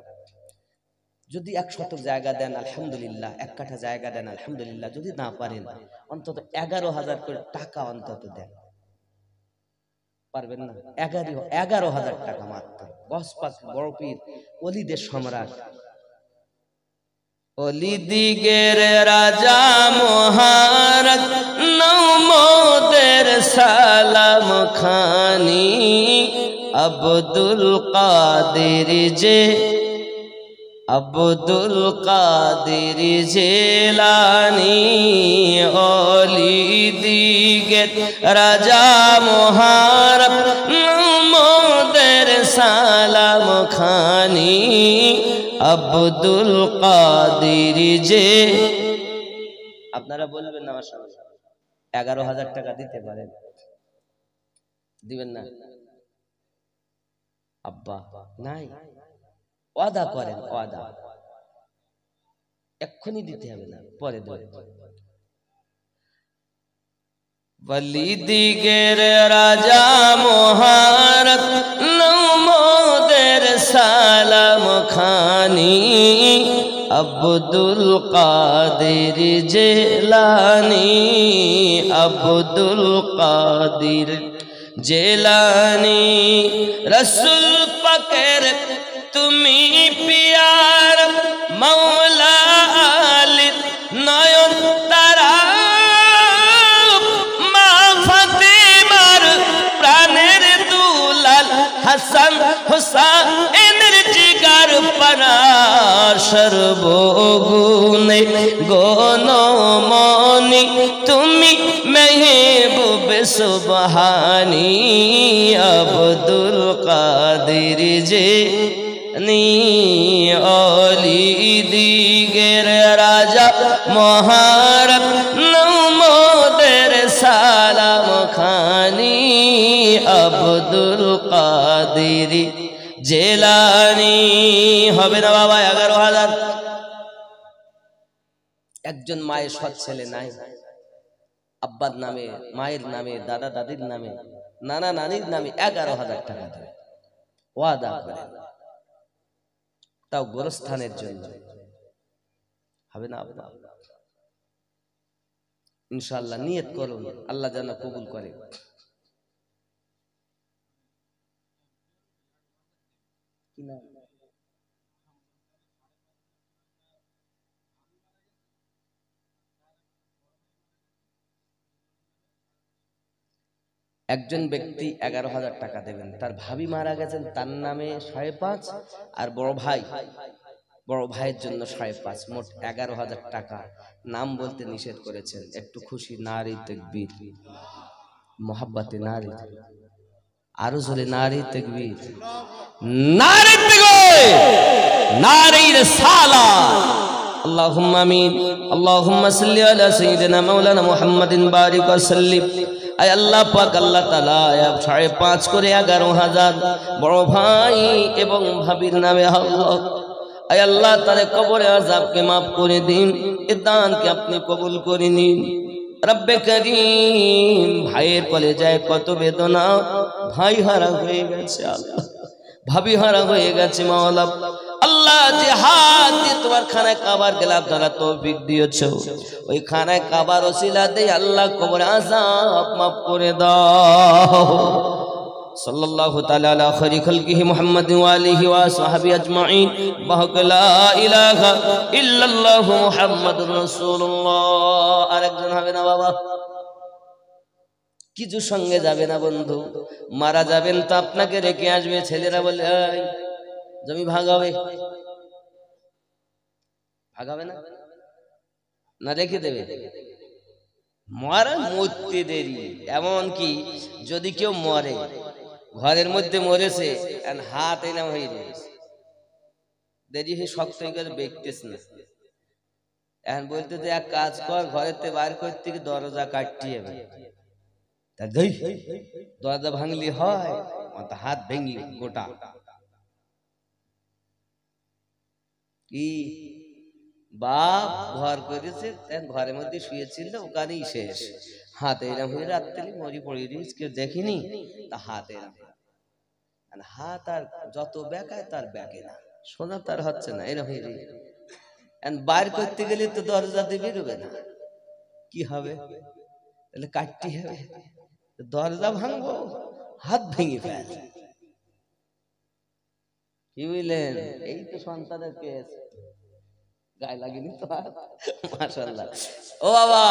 যদি 1 শতক জায়গা দেন আলহামদুলিল্লাহ, 1 কাঠা জায়গা দেন আলহামদুলিল্লাহ, যদি না পারেন অন্তত 11,000 করে টাকা অন্তত দেন। পারবেন না? 11,000 টাকা মাত্র। গৌস পাক বড় পীর, ওলিদের সম্রাট, ওলিদিগের রাজা মহারাজ নমোদের সালাম খানি, আব্দুল কাদের যে আব্দুল কাদের জিলানী অলি দিগের রাজা মোহারব মোদের সালাম খানি আব্দুল কাদের যে আপনারা বলবেন না আমার সঙ্গে 11,000 টাকা দিতে পারেন দিবেন না আব্বা নাই ওয়াদা করেন ওয়াদা এক্ষুনি দিতে হবে না পরে দেবেন বলিদিগের রাজা মোহারত মোদের সালাম খানি আব্দুল কাদের জিলানী আব্দুল কাদের জিলানী রসুল পাকের তুমি পিয়ার মৌলা আলী নয়ন তারা মা ফাতিমার প্রাণের দুলাল হাসান হুসাইনের জিগার পানা সর্বগুণে গণমনি তুমি মেহবুব সুবহানী আব্দুল কাদের জিলানী অলি দিগের রাজা মোহারব মোদের সালাম খানি আব্দুল কাদের জিলানী হবে না বাবা 11,000 একজন মায়ের সৎ ছেলে নাই আব্বার নামে মায়ের নামে দাদা দাদির নামে নানা নানির নামে 11,000 টাকা দেবে ওয়াদা করে তাও গোরস্থানের জন্য হবে না আপনার ইনশাআল্লাহ নিয়ত করুন আল্লাহ যেন কবুল করে একজন ব্যক্তি 11,000 টাকা দেবেন তার ভাবি মারা গেছেন তার নামে 5.5 আর বড় ভাইয়ের জন্য 5.5 মোট 11,000 টাকা নাম বলতে নিষেধ করেছেন একটু খুশি নারী তাকবীর মোহাব্বতে নারী আরো জোরে নারী তাকবীর নারী তাকবীর নারী রিসালাত اللهم آمين اللهم صل على سيدنا مولانا محمد بارك وسلم আয় আল্লাহ পাক আল্লাহ তাআলা 5.5 করে 11,000 বড় ভাই এবং ভাবির নামে আল্লাহ আয় আল্লাহ তাআলা কবরে আযাবকে maaf করে দিন এ দানকে আপনি কবুল করে নিন রব্বে করিম ভাইয়ের কলেজায় কত বেদনা ভাই হারা হয়ে গেছে আল্লাহ ভাবি হারা হয়ে গেছে মাওলা আল্লাহ যে হাত দিয়ে তোমার খানায় কাবার গেলাম ধরা তৌফিক দিয়েছো ওই খানায় কাবার ওসিলাতে আল্লাহ কবর আযাব maaf করে দাও সাল্লাল্লাহু তাআলা আলা খায়রি খালকিহি মুহাম্মাদিন ওয়া আলিহি ওয়া সাহবিহি আজমাইন বাহাক লা ইলাহা ইল্লাল্লাহু মুহাম্মাদুর রাসূলুল্লাহ আরেকজন হবে না বাবা কিছু সঙ্গে যাবে না বন্ধু মারা যাবেন তো আপনাকে রেখে আসবে ছেলেরা বলে এই জমি ভাগাবে না না রেখে দেবে মরা মরতে দেরি এমন কি যদি কেউ মরে ঘরের মধ্যে মরেছে হাত এনাম হয়ে গেছে দেরি হয়ে শক্ত হয়ে গেছে দেখতেছ না এখন বলতে যে এক কাজ কর ঘরেতে বাইর করতে গিয়ে দরজা কাটিয়ে দরজা ভাঙলি হয় হাত ভেঙলি গোটা কি বাপ ঘর করেছে ঘরের মধ্যে শুয়েছিল ওখানেই শেষ হাতে এরম হয়ে রাত্রি মরি পড়ে দিয়েছে কেউ দেখিনি তা হাতে হাত আর যত বেকায় তার বেকে না শোনা তার হচ্ছে না এরম হয়ে বাইর করতে গেলে তো দরজা দিয়ে বেরোবে না কি হবে তাহলে কাটতে হবে দরজা ভাঙবো হাত ভেঙে ফেল কি বুঝলেন এই তো সন্তানের কেস গায়ে লাগেনি তো মাশাআল্লাহ ও বাবা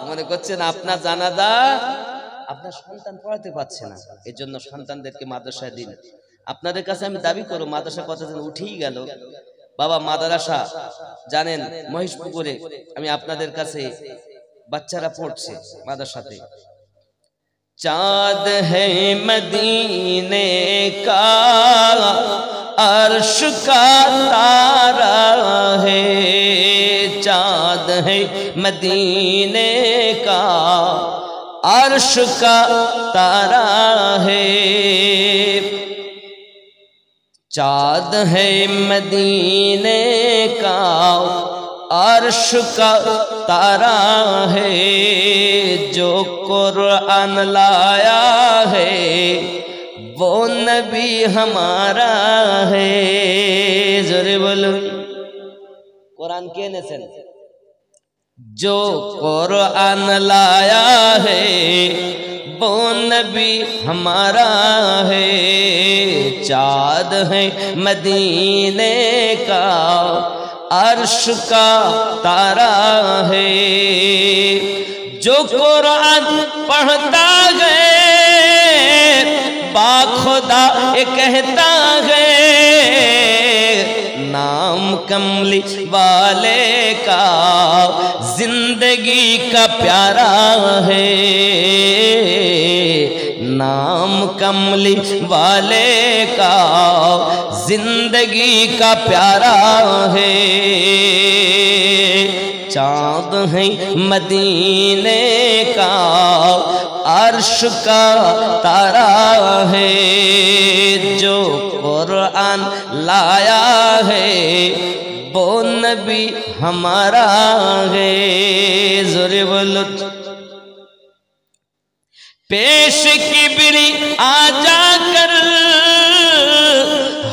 মনে করছেন আপনার জানাজা আপনার সন্তান পড়াতে পারছে না এর জন্য সন্তানদেরকে মাদ্রাসায় দিন আপনাদের কাছে আমি দাবি করব মাদ্রাসা কথা যেন উঠেই গেল বাবা মাদ্রাসা জানেন মহিষপুকুরে, আমি আপনাদের কাছে বাচ্চারা পড়ছে মাদ্রাসাতে। चाँद है मदीने का अर्श का तारा है, चाँद है मदीने का अर्श का तारा है, चाँद है मदीने का अर्श का तारा है, जो कुरान लाया है वो नबी हमारा है। जोरे बोलो, कुरान के नेसेन, जो कुरान लाया है वो नबी हमारा है, चाँद है मदीने का अर्श का तारा है, जो कुरान पढ़ता है बाखुदा ये कहता है, नाम कमली वाले का जिंदगी का प्यारा है, नाम कमली वाले का जिंदगी का प्यारा है, चाँद है मदीने का अर्श का तारा है, जो कुरान लाया है वो नबी हमारा है। जोरे बोलो, पेश की बिरी आ जाकर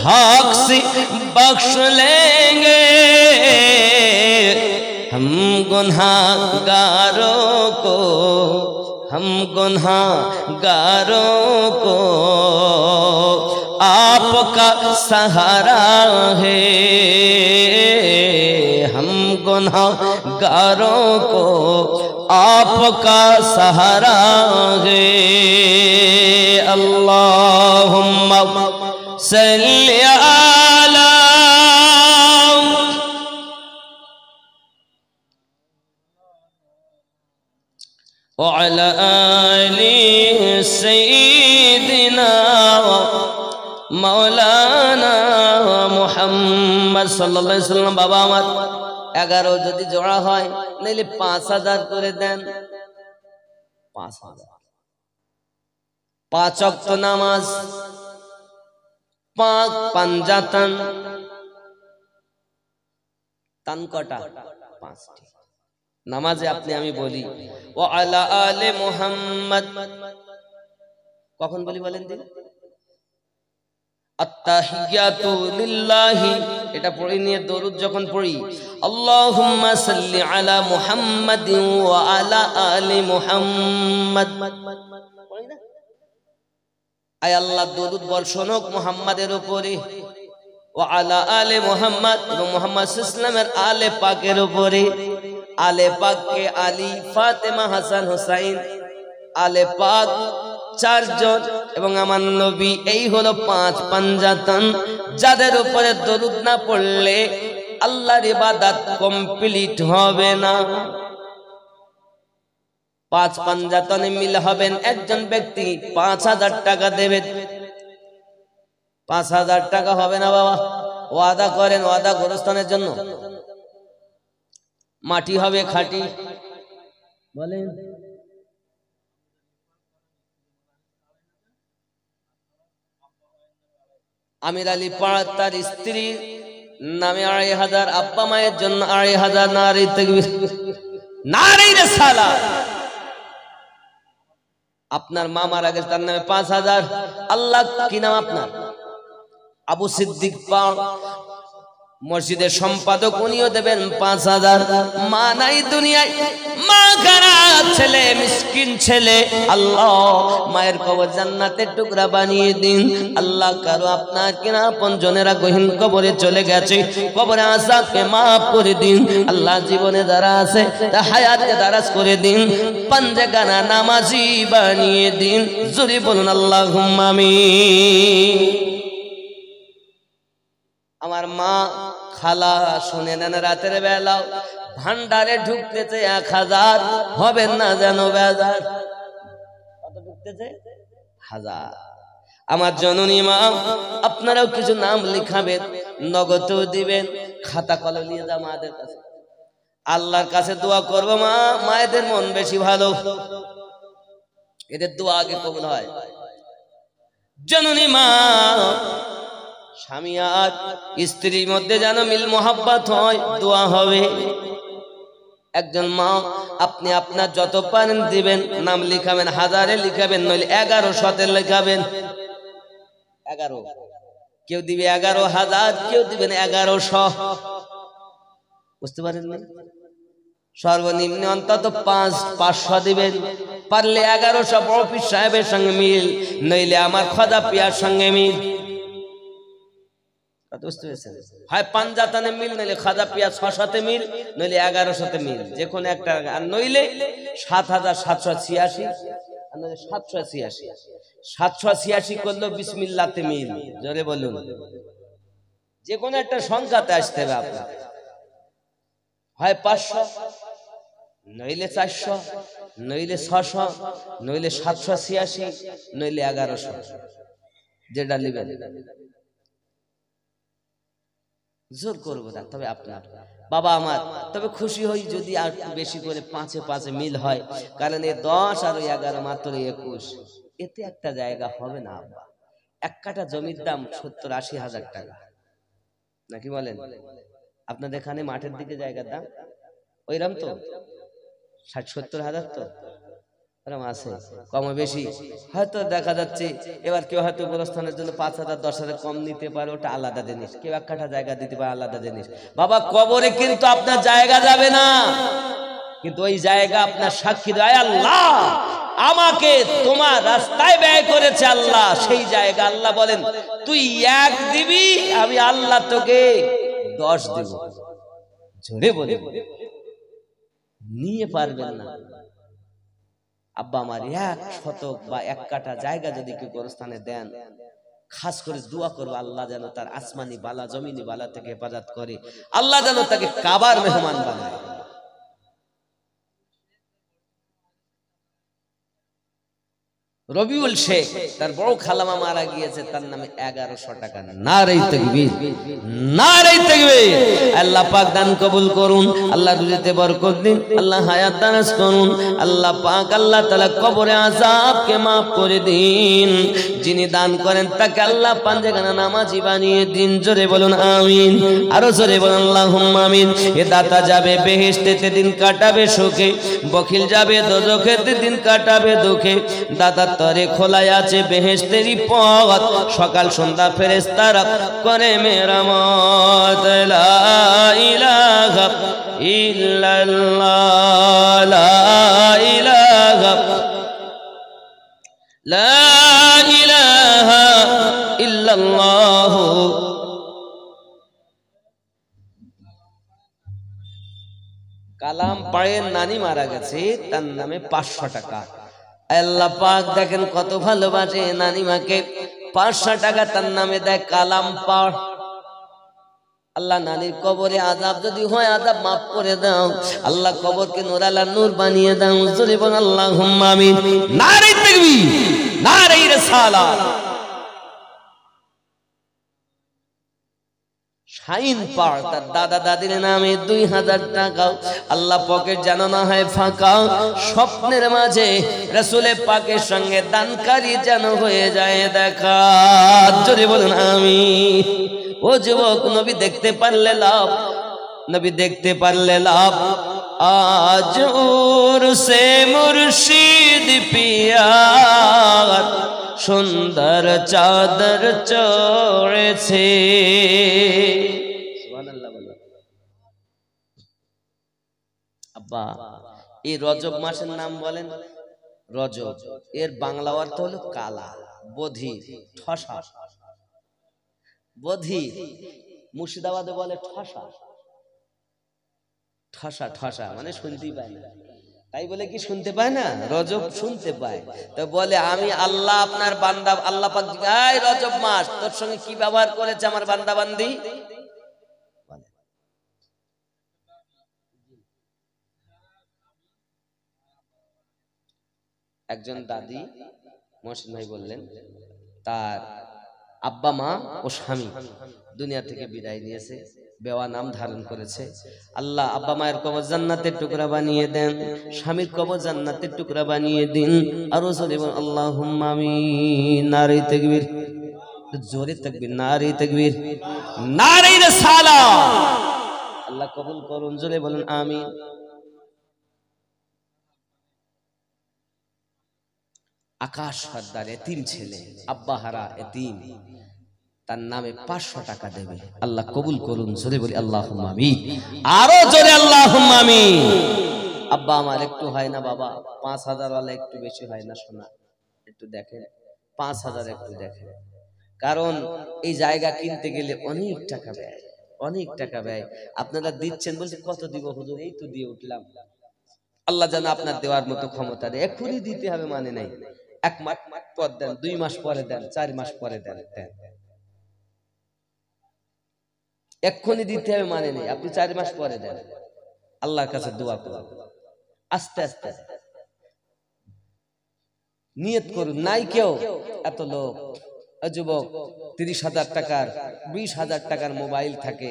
हक से बख्श लेंगे, हम गुनाहगारों को, हम गुनाहगारों को आपका सहारा है, हम गुनाहगारों को आपका सहारा है। अल्लाहुम्मा सल्ली अला वअला आलि सय्यिदिना मौलाना मुहम्मद सल्लल्लाहु अलैहि वसल्लम। बाबा আমার 11 যদি জোড়া হয় নাইলে 5000 করে দেন, 5000। 5 ওয়াক্ত নামাজ, 5 পাঞ্জাতন, তান কটা 5টি নামাজে আপনি আমি বলি ও আলা আলে মুহাম্মদ, কখন বলি বলেন দিন? আত্তাহিয়াতু লিল্লাহি, এটা পড়ে নিয়ে দরুদ যখন পড়ি, আল্লাহুম্মা সাল্লি আলা মুহাম্মাদিন ওয়া আলা আলি মুহাম্মাদ, আয় আল্লাহ দরুদ বর্ষণ মুহাম্মাদের উপরে, ওয়া আলা আলি মুহাম্মাদ, এবং মুহাম্মদ সাল্লাল্লাহু আলাইহি ওয়াসাল্লামের আলে পাকের উপরে। আলে পাক কে আলী, ফাতেমা, হাসান, হুসাইন, আলে পাক 4 জন এবং আমার নবী, এই হলো 5 পাঞ্জাতন, যাদের উপরে দরুদ না পড়লে আল্লাহর ইবাদত কমপ্লিট হবে না। 5 পাঞ্জাতনে মিল হবেন, একজন ব্যক্তি 5000 টাকা দেবে। 5000 টাকা হবে না বাবা, ওয়াদা করেন, ওয়াদা গোরস্থানের জন্য। মাটি হবে খাঁটি, বলেন। আমির আলী পাড়া তার স্ত্রীর নামে 2500, আব্বা মায়ের জন্য 2500। নারী তাকবীর, নারী রিসালাত। আপনার মা মারা গেছে, তার নামে 5000। আল্লাহ কি নাম আপনার? আবু সিদ্দিক পাড়, মসজিদের সম্পাদক, উনিও দেবেন 5000। মা নাই দুনিয়ায়, মা খারাপ ছেলে, মিসকিন ছেলে, আল্লাহ মায়ের কবর জান্নাতের টুকরা বানিয়ে দিন। আল্লাহ কারো আপনার কিনা আপন জনেরা গহীন কবরে চলে গেছে, কবরে আযাবকে মাফ করে দিন। আল্লাহ জীবনে যারা আছে তা হায়াতকে দারাজ করে দিন, পাঞ্জেগানা নামাজি বানিয়ে দিন। জোরে বলুন আল্লাহুম্মা আমিন। আমার মা খালা শুনে নেন, রাতের বেলা ভান্ডারে ঢুকতেছে 1000, হবেন না যেন বেজার। কত ঢুকতেছে? 1000। আমার জননী মা, আপনারাও কিছু নাম লিখাবেন, নগদও দিবেন, খাতা কলম নিয়ে যা মাদের কাছে, আল্লাহর কাছে দোয়া করবো। মা, মায়েদের মন বেশি ভালো, এদের দোয়া আগে কবুল হয়। জননী মা, স্বামী আর স্ত্রীর মধ্যে যেন মিল মোহাব্বত হয়, দোয়া হবে। একজন মা, আপনি আপনার যত পারেন দিবেন, নাম লিখাবেন, 1000-এ লিখাবেন, নইলে 1100-তে লিখাবেন। 11, কেউ দিবে 11,000, কেউ দিবেন 1100। বুঝতে পারেন না? সর্বনিম্ন অন্তত 500 দিবেন, পারলে 1100 বড় পীর সাহেবের সঙ্গে মিল, নইলে আমার খোদা পিয়ার সঙ্গে মিল। হয় পাঞ্জাতানে মিল, নইলে খাজা পিয়া 600-তে মিল, নইলে 1100-তে মিল, যে কোনো একটা। আর নইলে 7786, 786, 786 করলেও বিসমিল্লাহতে মিল। জোরে বলুন, যে কোনো একটা সংখ্যাতে আসতে হবে আপনার। হয় 500, নইলে 400, নইলে 600, নইলে 786, নইলে 1100, যেটা নেবেন। জোর করবো না, তবে আপনার বাবা আমার, তবে খুশি হই যদি আর বেশি করে 5-এ মিল হয়, কারণ এ 10 আর 11 মাত্র 21, এতে একটা জায়গা হবে না। আব্বা, 1 কাঠা জমির দাম 70-80 হাজার টাকা, নাকি বলেন? আপনাদের এখানে মাঠের দিকে জায়গার দাম ওইরকম তো 60-70 হাজার, তো এরকম আছে, কম বেশি হয়তো দেখা যাচ্ছে। এবার কেউ হয়তো গোরস্থানের জন্য 5,000-10,000 কম নিতে পারে, ওটা আলাদা জিনিস। কেউ 1 কাঠা জায়গা দিতে পারে, আলাদা জিনিস। বাবা, কবরে কিন্তু আপনার জায়গা যাবে না, কিন্তু ওই জায়গা আপনার সাক্ষী দেয়, আল্লাহ আমাকে তোমার রাস্তায় ব্যয় করেছে আল্লাহ, সেই জায়গা আল্লাহ বলেন তুই 1 দিবি, আমি আল্লাহ তোকে 10 দেব। জোরে বলে নিয়ে পারবেন না। আব্বা আমার 1 শতক বা 1 কাঠা জায়গা যদি কেউ গোরস্থানে দেন, খাস করে দোয়া করবো, আল্লাহ যেন তার আসমানি বালা জমিনি বালা থেকে হেফাজত করে, আল্লাহ যেন তাকে কাবার মেহমান বানায়। রবিউল শেখ, তার বড় খালামা মারা গিয়েছে, তার নামে 1100 টাকা। নারে তাকবীর, নারে তাকবীর। আল্লাহ পাক দান কবুল করুন, আল্লাহ রুজিতে বরকত দিন, আল্লাহ হায়াত দারাজ করুন, আল্লাহ পাক আল্লাহ তাআলা কবরে আযাবকে maaf করে দিন। যিনি দান করেন তাকে আল্লাহ পাঞ্জেখানা নামাজি বানিয়ে দিন। জোরে বলুন আমিন, আরো জোরে বলুন আল্লাহুম্মা আমিন। এ দাতা যাবে বেহেশতেতে, দিন কাটাবে সুখে, বখিল যাবে দোজখেতে, দিন কাটাবে দুঃখে। দাতা তরে খোলাই আছে বেহেশতেরই পথ, সকাল সন্ধ্যা ফেরেশতারা করে মেরামত। লা ইলাহা ইল্লাল্লাহ, লা ইলাহা, লা ইলাহা ইল্লাল্লাহ। কালাম পাড়ের নানি মারা গেছে, তার নামে 500 টাকা। আল্লাহ পাক দেখেন কত ভালোবাসে নানিমাকে, 500 টাকা তার নামে দেয় কালাম পাড়। আল্লাহ নানির কবরে আযাব যদি হয়, আযাব maaf করে দাও আল্লাহ, কবরকে নূরালা নূর বানিয়ে দাও। জোরে বল আল্লাহুম্মা আমিন। নারে তাকবীর, নারে রিসালাত। শাইন পাড়, তার দাদা দাদির নামে 2000 টাকা। আল্লাহ পকেট যেন না হয় ফাঁকা, স্বপ্নের মাঝে রাসূলে পাকের সঙ্গে দানকারী যেন হয়ে যায় দেখা। জোরে বলুন আমিন। ও যুবক, নবী দেখতে পারলে লাভ, নবী দেখতে পারলে লাভ। আজ উরসে মুর্শিদ পিয়ার, সুন্দর চাদর চড়েছে। আব্বা, এই রজব মাসের নাম বলেন রজব, এর বাংলা অর্থ হলো কালা, বধির, ঠসা। বধির মুর্শিদাবাদে বলে ঠসা, ঠসা ঠসা মানে শুনতেই পায় না। তাই বলে কি শুনতে পায় না? রজব শুনতে পায়। তো বলে আমি আল্লাহ আপনার বান্দা, আল্লাহ পাক এই রজব মাস তোর সঙ্গে কি ব্যবহার করেছে আমার বান্দা বান্দি? একজন দাদি মহসিন ভাই বললেন তার আব্বা মা ও স্বামী দুনিয়া থেকে বিদায় নিয়েছে, বেওয়া নাম ধারণ করেছে। আল্লাহ আব্বা মায়ের কবর জান্নাতের টুকরা বানিয়ে দেন, স্বামীর কবর জান্নাতের টুকরা বানিয়ে দিন। আরো জোরে বলুন আল্লাহুম্মা আমিন। নারে তাকবীর, জোরে তাকবীর, নারে তাকবীর, নারে রিসালাত। আল্লাহ কবুল করুন, জোরে বলুন আমিন। আকাশ সর্দার এতিম ছেলে, আব্বা হারা এতিম, তার নামে 500 টাকা দেবে। আল্লাহ কবুল করুন, জোরে বলি আল্লাহুম্মা আমিন। আরো জোরে আল্লাহুম্মা আমিন। আব্বা আমার একটু হয় না বাবা, 5000 ওয়ালা একটু বেশি হয় না সোনা, একটু দেখেন 5000 একটু দেখেন। কারণ এই জায়গা কিনতে গেলে অনেক টাকা ব্যয়, অনেক টাকা ব্যয়। আপনারা দিচ্ছেন, বলছে কত দিব হুজুর, এই তো দিয়ে উঠলাম। আল্লাহ জানে আপনার দেওয়ার মতো ক্ষমতা নেই, এক্ষুনি দিতে হবে মানে নাই। 1 মাস পর দেন, 2 মাস পরে দেন, 4 মাস পরে দেন, এক্ষুনি দিতে হবে মানে নেই। আপনি 4 মাস পরে দেন, আল্লাহর কাছে দোয়া করুন, আস্তে আস্তে নিয়ত করুন। নাই কেউ, এত লোক যুবক 30,000 টাকার 20,000 টাকার মোবাইল থাকে,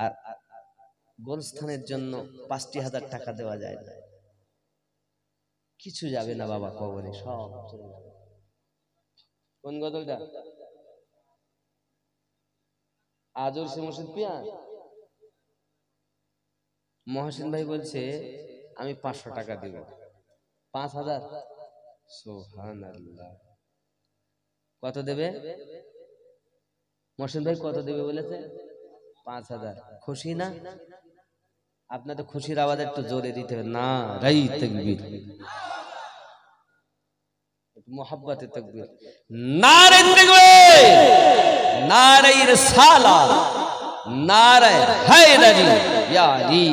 আর গোরস্থানের জন্য 5,000 টাকা দেওয়া যায় না। কিছু যাবে না বাবা কবরে, সব চলে যাবে। কোন গজলটা? আজর সে মুর্শিদ পিয়া মহসিন ভাই বলছে আমি 500 টাকা দিব। 5,000? সুবহানাল্লাহ। কত দেবে মহসিন ভাই, কত দেবে বলেছে? 5,000। খুশি না? আপনাদের খুশির আওয়াজ একটু জোরে দিতে হবে। না রাই তাকবীর, মোহাব্বতে তাকবীর, নারে তাকবীর, নারে রিসালাত, নারে হায়দারি ইয়া আলী।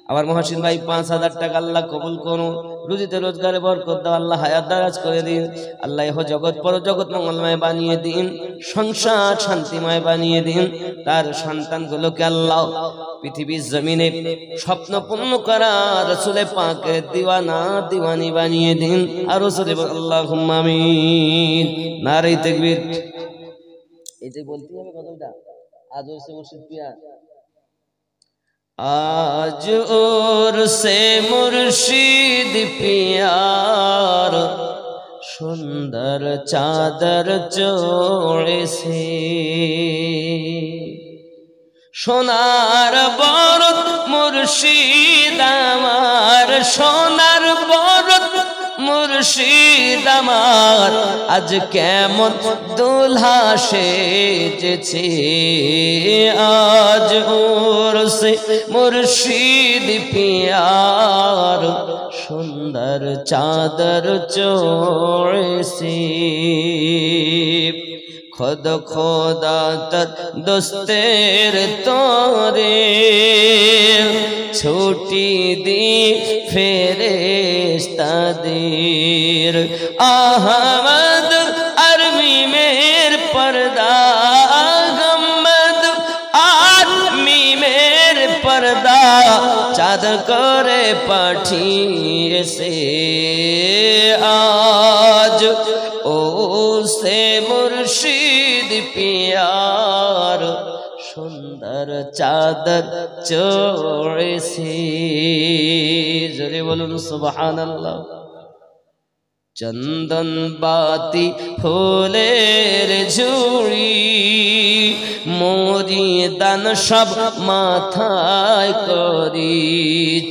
আবার মহসিন ভাই 5,000 টাকা আল্লাহ কবুল করুন, রুজিতে রোজগারে বরকত দাও, আল্লাহ হায়াত দারাজ করে দিন, আল্লাহ ইহ জগৎ পর জগৎ মঙ্গলময় বানিয়ে দিন, সংসার শান্তিময় বানিয়ে দিন। তার সন্তানগুলোকে আল্লাহ পৃথিবীর জমিনে স্বপ্ন পূর্ণ করা রাসূলে পাকের দিওয়ানা দিওয়ানি বানিয়ে দিন। আর রাসূলে আল্লাহুম্মা আমিন। নারে তাকবীর। এই যে বলতে হবে কতটা আজ ওরসে মুর্শিদ পিয়া, আজ ওরসে মুর্শিদ পিয়ার সুন্দর চাদর চড়েছে, সোনার বরত মুর্শিদ আমার, সোনার বরত মুর্শিদ আমার, আজ কেমন দুলহা সেজেছে। আজ ওরসে মুর্শিদ পিয়ার সুন্দর চাদর চড়েছে, খোদ খোদা তর দোস্তের তোরে ছুটি দি ফেরেশতাদের। আহমদ আরমি মের পর্দা, গম্বদ আরমি মের পর্দা চাঁদ করে পাঠিয়েছে। আজ ও সে মুর্শিদ পিয়ার সুন্দর চাদর চড়েছে। জোরে বলুন সুবহানাল্লাহ। চন্দন বাতি ফুলের ঝুড়ি মরিদান সব মাথায় করি,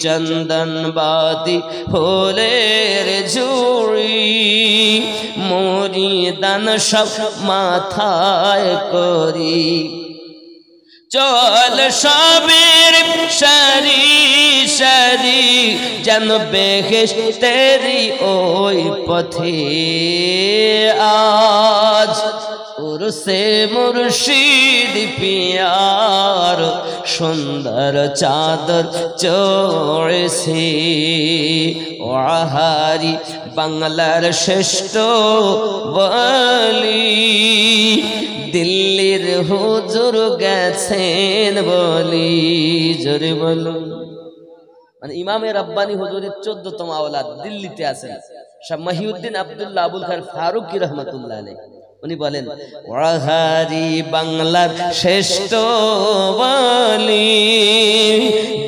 চন্দন বাতি ফুলের ঝুড়ি মরিদান সব মাথায় করি, চল সবের সারি সারি যেন বেহেশতেরি ওই পথে। আজ উরসে মুর্শিদ পিয়ার সুন্দর চাদর চড়েছে। ওয়াহারি বাংলার শ্রেষ্ঠ বলি, দিল্লির হুজুর গেছেন বলি। জোরে বলুন। মানে ইমামে রব্বানি হুজুরের 14তম আওলাদ দিল্লিতে আছেন, শাহ মহিউদ্দিন আব্দুল্লাহ আবুল খায়ের ফারুকী রহমাতুল্লাহ আলাইহি উনি বলেন ওয়াহারি বাংলার শ্রেষ্ঠ ওয়ালি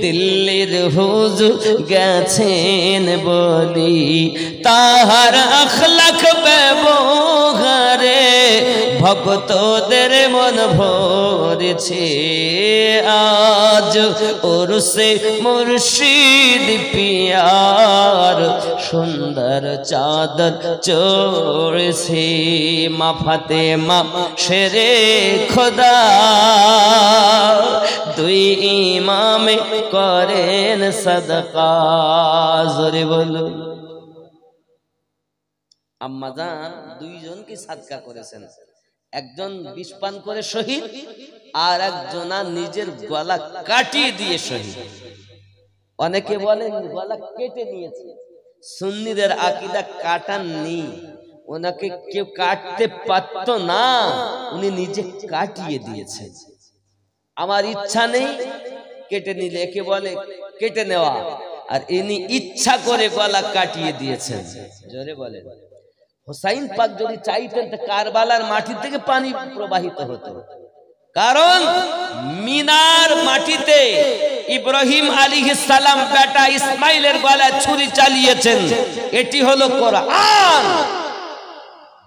দিল্লির হুজুর গেছেন বলি তাহার আখলাক ব্যবহারে ভক্তদের মন ভরেছে আজ উরসে মুর্শিদ পিয়ার সুন্দর চাদর চড়ছে মা ফাতেমা শেরে খোদা দুই ইমামে করেন সাদকা জোরে বলুন আম্মাজান দুইজনকে সাদকা করেছেন একজন বিষ পান করে শহীদ আর একজনা নিজের গলা কাটিয়ে দিয়ে শহীদ অনেকে বলেন গলা কেটে নিয়েছে সুন্নিদের আকীদা কাটাননি ওনাকে কেউ কাটতে পারত না উনি নিজে কাটিয়ে দিয়েছেন আমার ইচ্ছা নেই কেটে নিলে একে বলে কেটে নেওয়া আর ইনি ইচ্ছা করে গলা কাটিয়ে দিয়েছেন জোরে বলেন হুসাইন পাক যদি চাইতেন তো কারবালার মাটি থেকে পানি প্রবাহিত হতো কারণ মিনার মাটিতে ইব্রাহিম আলাইহিস সালাম বেটা ইসমাইলের গলায় ছুরি চালিয়েছেন এটি হলো কোরআন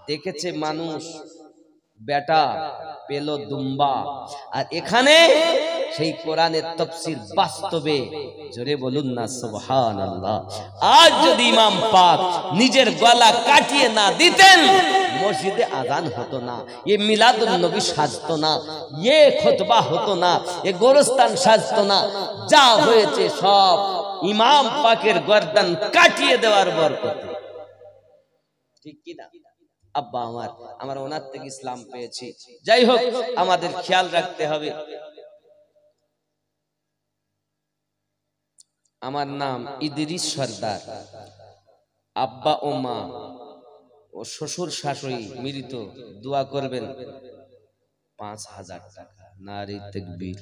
দেখেছে মানুষ বেটা পেল দুম্বা আর এখানে সেই কোরআনের তাফসীর বাস্তবে জোরে বলুন না সুবহানাল্লাহ আজ যদি ইমাম পাক নিজের গলা কাটিয়ে না দিতেন মসজিদে আযান হতো না ये মিলাদুন নবী সাজতো না ये খুতবা হতো না ये গোরস্তান সাজতো না যা হয়েছে সব ইমাম পাকের গর্দান কাটিয়ে দেওয়ার বরকতে ঠিক কি না আব্বা আমার ওনার থেকে ইসলাম পেয়েছি যাই হোক আমাদের খেয়াল রাখতে হবে আমার নাম ইদ্রিস সরদার আব্বা ও মা ও শ্বশুর শাশুড়ি মৃত দোয়া করবেন 5000 টাকা নারে তাকবীর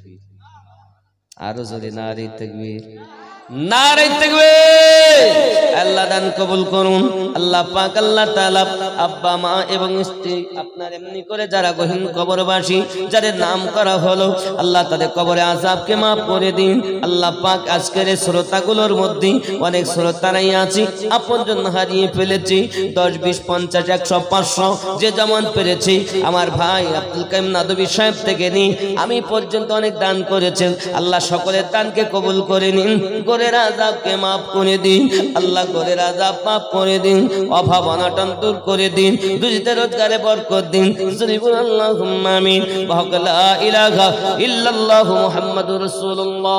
আরো জোরে নারে তাকবীর নারে তাকবীর আল্লাহ দান কবুল করুন আল্লাহ পাক আল্লাহ তাআলা আব্বা মা এবং স্ত্রী আপনার এমনি করে যারা গহীন কবরবাসী যাদের নাম করা হলো আল্লাহ তাদের কবরে আযাবকে maaf করে দিন আল্লাহ পাক আজকের এই শ্রোতাগুলোর মধ্যে অনেক শ্রোতারাই আছে আপনজন হারিয়ে ফেলেছি 10 20 50 100 500 যে যেমন পেরেছি আমার ভাই আব্দুল কাইম নাদবী সাহেব থেকে নি আমি পর্যন্ত অনেক দান করেছেন আল্লাহ সকলের দানকে কবুল করে নিন গোরের আযাবকে maaf করে দিন আল্লাহ গোরের আযাব maaf করে দিন অভাব অনটন দূর করে দিন রুজিতে রোজগারে বরকত দিন জরিবুল আল্লাহুম্মা আমিন ওয়া লা ইলাহা ইল্লাল্লাহ মুহাম্মাদুর রাসূলুল্লাহ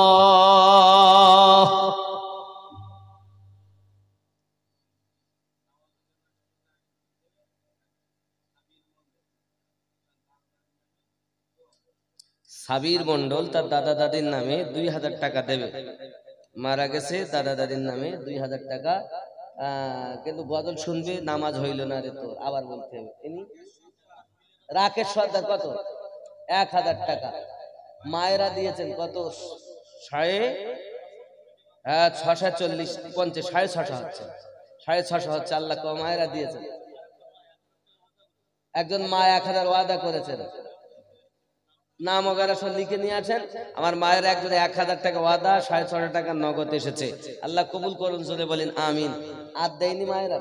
সাবির মন্ডল তার দাদা দাদির নামে 2000 টাকা দেবে মারা গেছে দাদা দাদির নামে 2000 টাকা কিন্তু গজল শুনবে নামাজ হইল না রে তো আবার বলতে হবে ইনি রাকেশ সর্দার কত 1000 টাকা মায়েরা দিয়েছেন কত 640 50 650 হচ্ছে 650 হচ্ছে আল্লাহ কো মায়েরা দিয়েছেন একজন মা 1000 ওয়াদা করেছেন নাম ওগারা সব লিখে নিয়ে আসেন আমার মায়ের একজনে 1000 টাকা ওয়াদা 650 টাকা নগদ এসেছে আল্লাহ কবুল করুন জোরে বলেন আমিন আর দেয়নি মায়েরা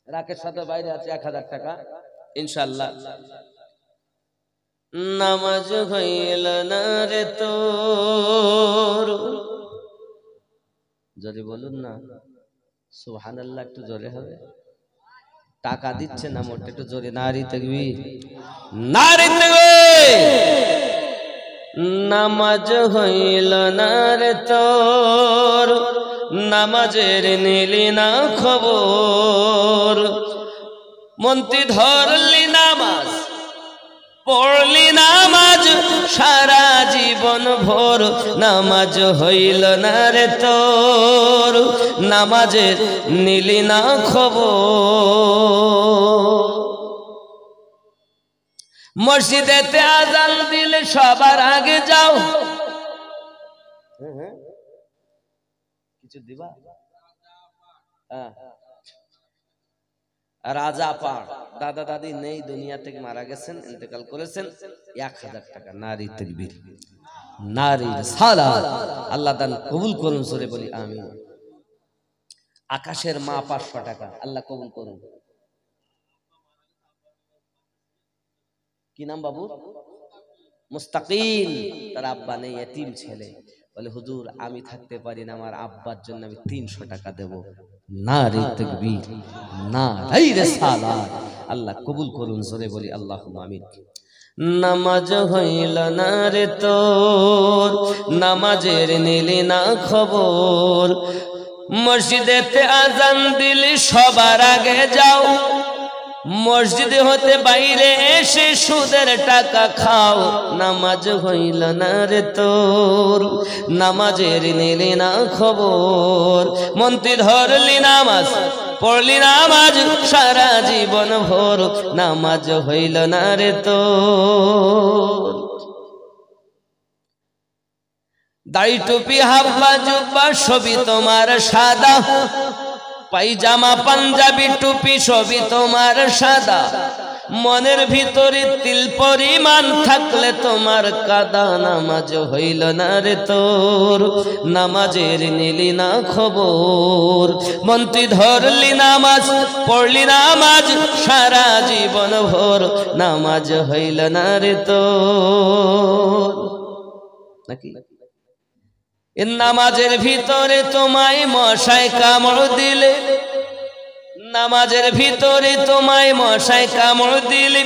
রাকেশ সাথে বাইরে আছে 1000 টাকা ইনশাআল্লাহ নামাজ হইল না রে তোর জোরে বলুন না সুবহানাল্লাহ একটু জোরে হবে টাকা দিচ্ছে না মোটে একটু জোরে নারী তাকবীর নারী তাকবীর নামাজ হইল না রে তোর নামাজের নিলি না খবর মন্ত্রী ধরলি নামাজ পড়লি নামাজ সারা জীবন ভোর নামাজ হইল না রে তোর নামাজের নিলি না খবর মসজিদেতে আযান দিলে সবার আগে যাও কিছু দিবা হ্যাঁ, রাজা পাড় দাদা দাদি নেই, দুনিয়া থেকে মারা গেছেন, ইন্তেকাল করেছেন, 1000 টাকা। নারী তাকবীর, নারী সালাত, আল্লাহ দান কবুল করুন, সরে বলি আমিন। আকাশের মা 500 টাকা, আল্লাহ কবুল করুন। কি নাম বাবু? মুস্তাকিল। তার আব্বা নেই, এতিম ছেলে। বলে হুজুর আমি থাকতে পারি না, আমার আব্বার জন্য আমি 300 টাকা দেব। নারী তাকবীর, নারী রিসালাত, আল্লাহ কবুল করুন, জোরে বলি আল্লাহুম্মা আমিন। নামাজ হইল না রে তোর, নামাজের নিলি না খবর, মসজিদেতে আজান দিলি সবার আগে যাও, মসজিদে হতে বাইরে এসে সুদের টাকা খাও। নামাজ হইল না রে তোর, নামাজের নিলি না খবর, মন্ত্রী ধরলি নামাজ পড়লি নামাজ সারা জীবন ভোর, নামাজ হইল না রে তোর। দাড়ি টুপি হাব্বা জুব্বা সবই তোমার সাদা, পায়জামা পাঞ্জাবি টুপি সবই তোমার সাদা, মনের ভিতরে তিল পরিমাণ থাকলে তোমার কাদা। নামাজ হইল না রে তোর, নামাজের নিলি না খবর, মন্ত্রী ধরলি নামাজ পড়লি নামাজ সারা জীবন ভোর, নামাজ হইল না রে তোর। নাকি নামাজের ভিতরে তোমায় মশায় কামড় দিলে, নামাজের ভিতরে তোমায় মশায় কামড় দিলে,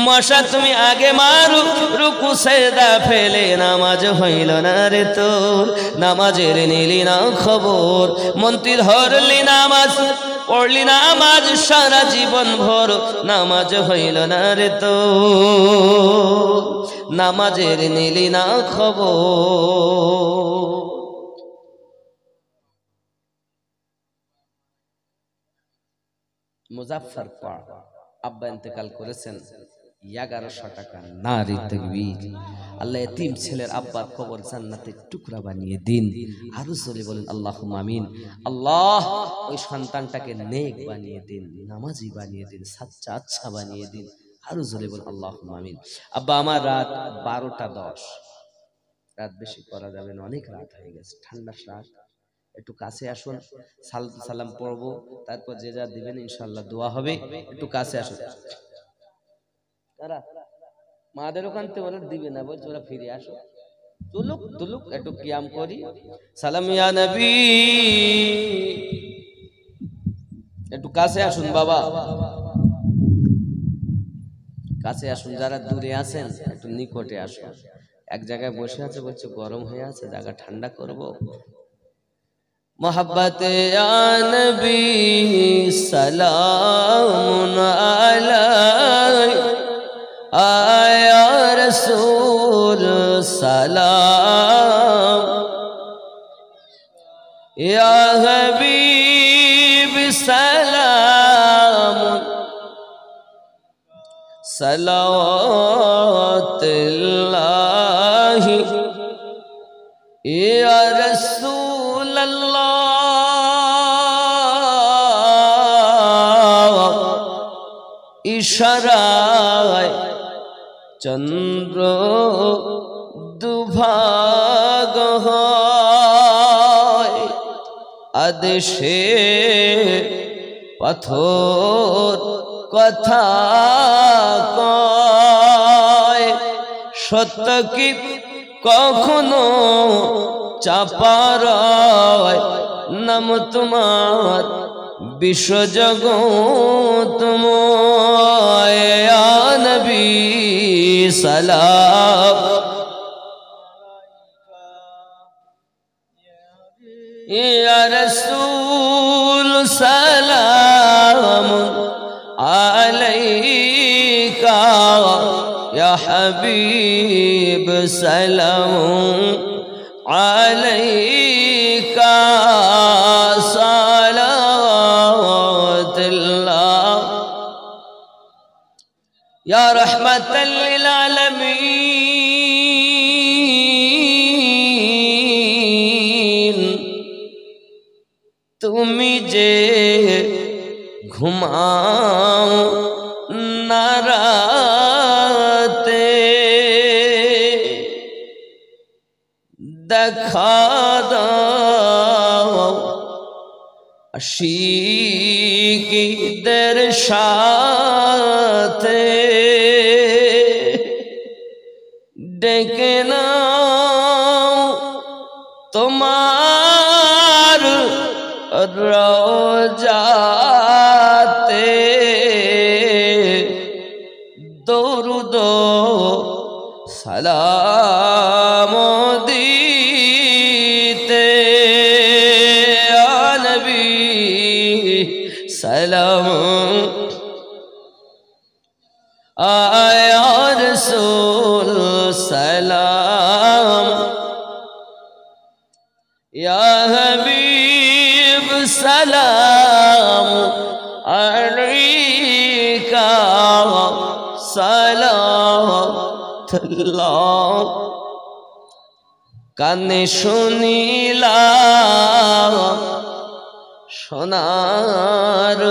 মশা তুমি আগে মারু রুকু সেজদা ফেলে, নামাজ হইল না রে তোর, নামাজের নিলি না খবর, মন্ত্রী ধরলি নামাজ পড়লি নামাজ সারা জীবন ভোর, নামাজ হইল না রে তোর, নামাজের নিলি না খবর। মুজাফফরপুর আব্বা ইন্তেকাল করেছেন, 1100 টাকা। নারী তাকবীর, আল্লাহ এতিম ছেলের আব্বার কবর জান্নাতের টুকরা বানিয়ে দিন। আরো জোরে বলেন আল্লাহুম্মা আমিন। আল্লাহ ওই সন্তানটাকে নেক বানিয়ে দিন, নামাজি বানিয়ে দিন, সাচ্চা আচ্ছা বানিয়ে দিন। আরো জোরে বলেন আল্লাহুম্মা আমিন। আব্বা আমার রাত 12:10, রাত বেশি করা যাবে না, অনেক রাত হয়ে গেছে, ঠান্ডার রাত, একটু কাছে আসুন, সালাম পড়বো, তারপর যে যা দিবেন ইনশাআল্লাহ দোয়া হবে। একটু কাছে আসুন। মাদের ওখান থেকে ওরা দিবে না, বলছে ওরা ফিরে আসো, তুলুক তুলুক, একটু কিয়াম করি। সালাম ইয়া নবী, একটু কাছে আসুন বাবা, কাছে আসুন। যারা দূরে আছেন একটু নিকটে আসুন। এক জায়গায় বসে আছে, বলছে গরম হয়ে আছে, জায়গা ঠান্ডা করবো। মোহাব্বতে ইয়া নবী সালামুন আলাইকা ইয়া রাসূল সালাম, ইয়া হাবিব সালাম, সালাওয়াতুল্লাহি ইয়া রাসূলুল্লাহ, ইশারায় চন্দ্র দুভাগ হয়, আদেশে পাথর কথা কয়, সত্য কি কখনো চাপা রয়, নাম তোমার বিশ্বজগৎময়, ইয়া নবী সালাম, ইয়া রাসূল সালাম আলাইকা, ইয়া হাবিব সালাম আলাইকা, সালাওয়াতুল্লাহ ইয়া রাহমাতাল লিল আলামিন। তুমি যে ঘুমাও না রাতে দেখা দাও আশিকদের সাথে ডেকে নাও তোমার রওজাতে দরুদ সালাম দিতে আ নবী সালাম আয়া রাসূল সালাম ইয়া হাবিব সালাম আলাইকা সালাতুল্লাহ কানে শুনিলাম সোনার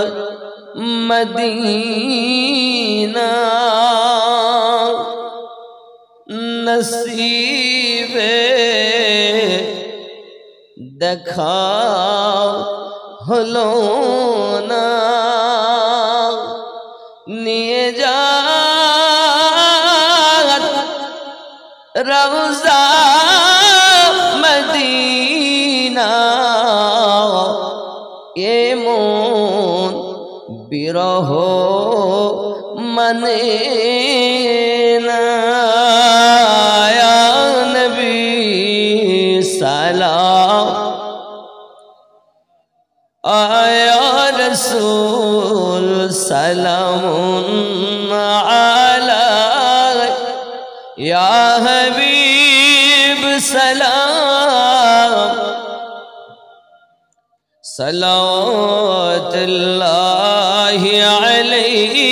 মদিনা নসিবে দেখা হলো না নিয়ে যা রওজা মদিনা এমন বিরহ মানে না ইয়া নবী সালাম আয়া রাসূল সালামুন আলাইক ইয়া হাবিব সালাম সালাওয়াতুল্লাহি আলাইহি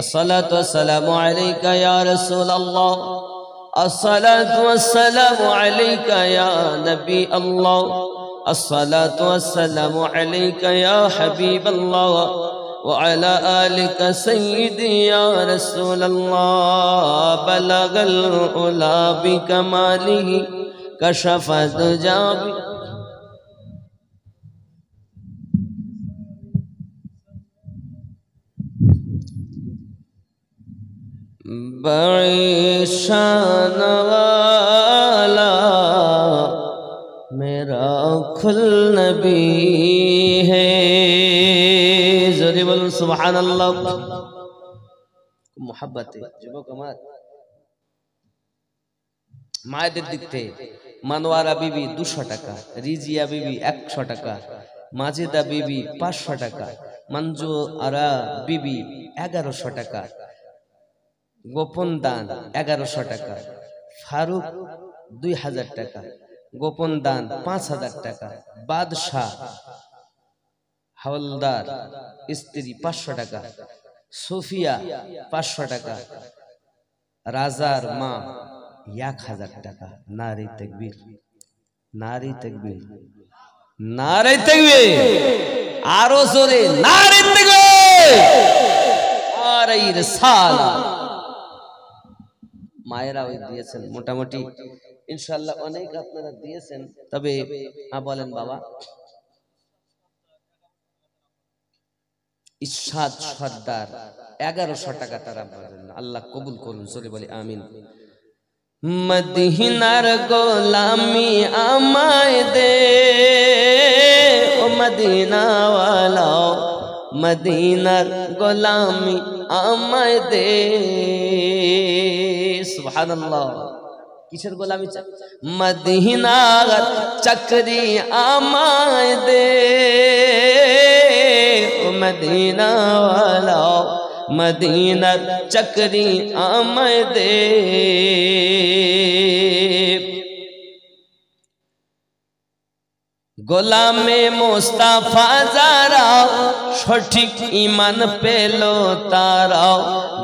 আসসালাতু ওয়াসসালামু আলাইকা ইয়া রাসূলুল্লাহ আসসালাতু ওয়াসসালামু আলাইকা ইয়া নবী আল্লাহ আসসালাতু ওয়াসসালামু আলাইকা ইয়া হাবিবাল্লাহ ওয়া আলা আলিকা সাইয়্যিদি ইয়া রাসূলুল্লাহ বালাগাল উলা বিকামালিহি কাশাফা দুজাবি बड़ी शान वाला मेरा खुल नबी है जोरे बोलो सुभान अल्लाह मोहब्बत जुबक আমার মায়েদের দিক থেকে মানওয়ারা বিবি 200 টাকা রিজিয়া বিবি 100 টাকা মাজেদা বিবি 500 টাকা মঞ্জু আরা বিবি 1100 টাকা গোপন দান 1100 টাকা ফারুক 2000 টাকা গোপন দান 5000 টাকা বাদশাহ হাওলদার স্ত্রী 500 টাকা সুফিয়া 500 টাকা রাজার মা 1000 টাকা নারী তাকবীর নারী তাকবীর নারী তাকবীর আরো জোরে নারী তাকবীর আর এই রিসালা মায়েরা ওই দিয়েছেন মোটামুটি ইনশাআল্লাহ অনেক আপনারা দিয়েছেন তবে বলেন বাবা ইরশাদ সর্দার 1100 টাকা তারা বলেন আল্লাহ কবুল করুন চলে বলি আমিন মদিনার গোলামি আমায় দে ও মদিনা ওয়ালা মদিনার গোলামি আমায় দে সুবহানাল্লাহ কিসের গোলামি মদিনার চাকরি আমায় দে ও মদিনা ওয়ালা মদিনার চাকরি আমায় দে গোলামে মুস্তাফা যারা সঠিক ঈমান পেল তারাও,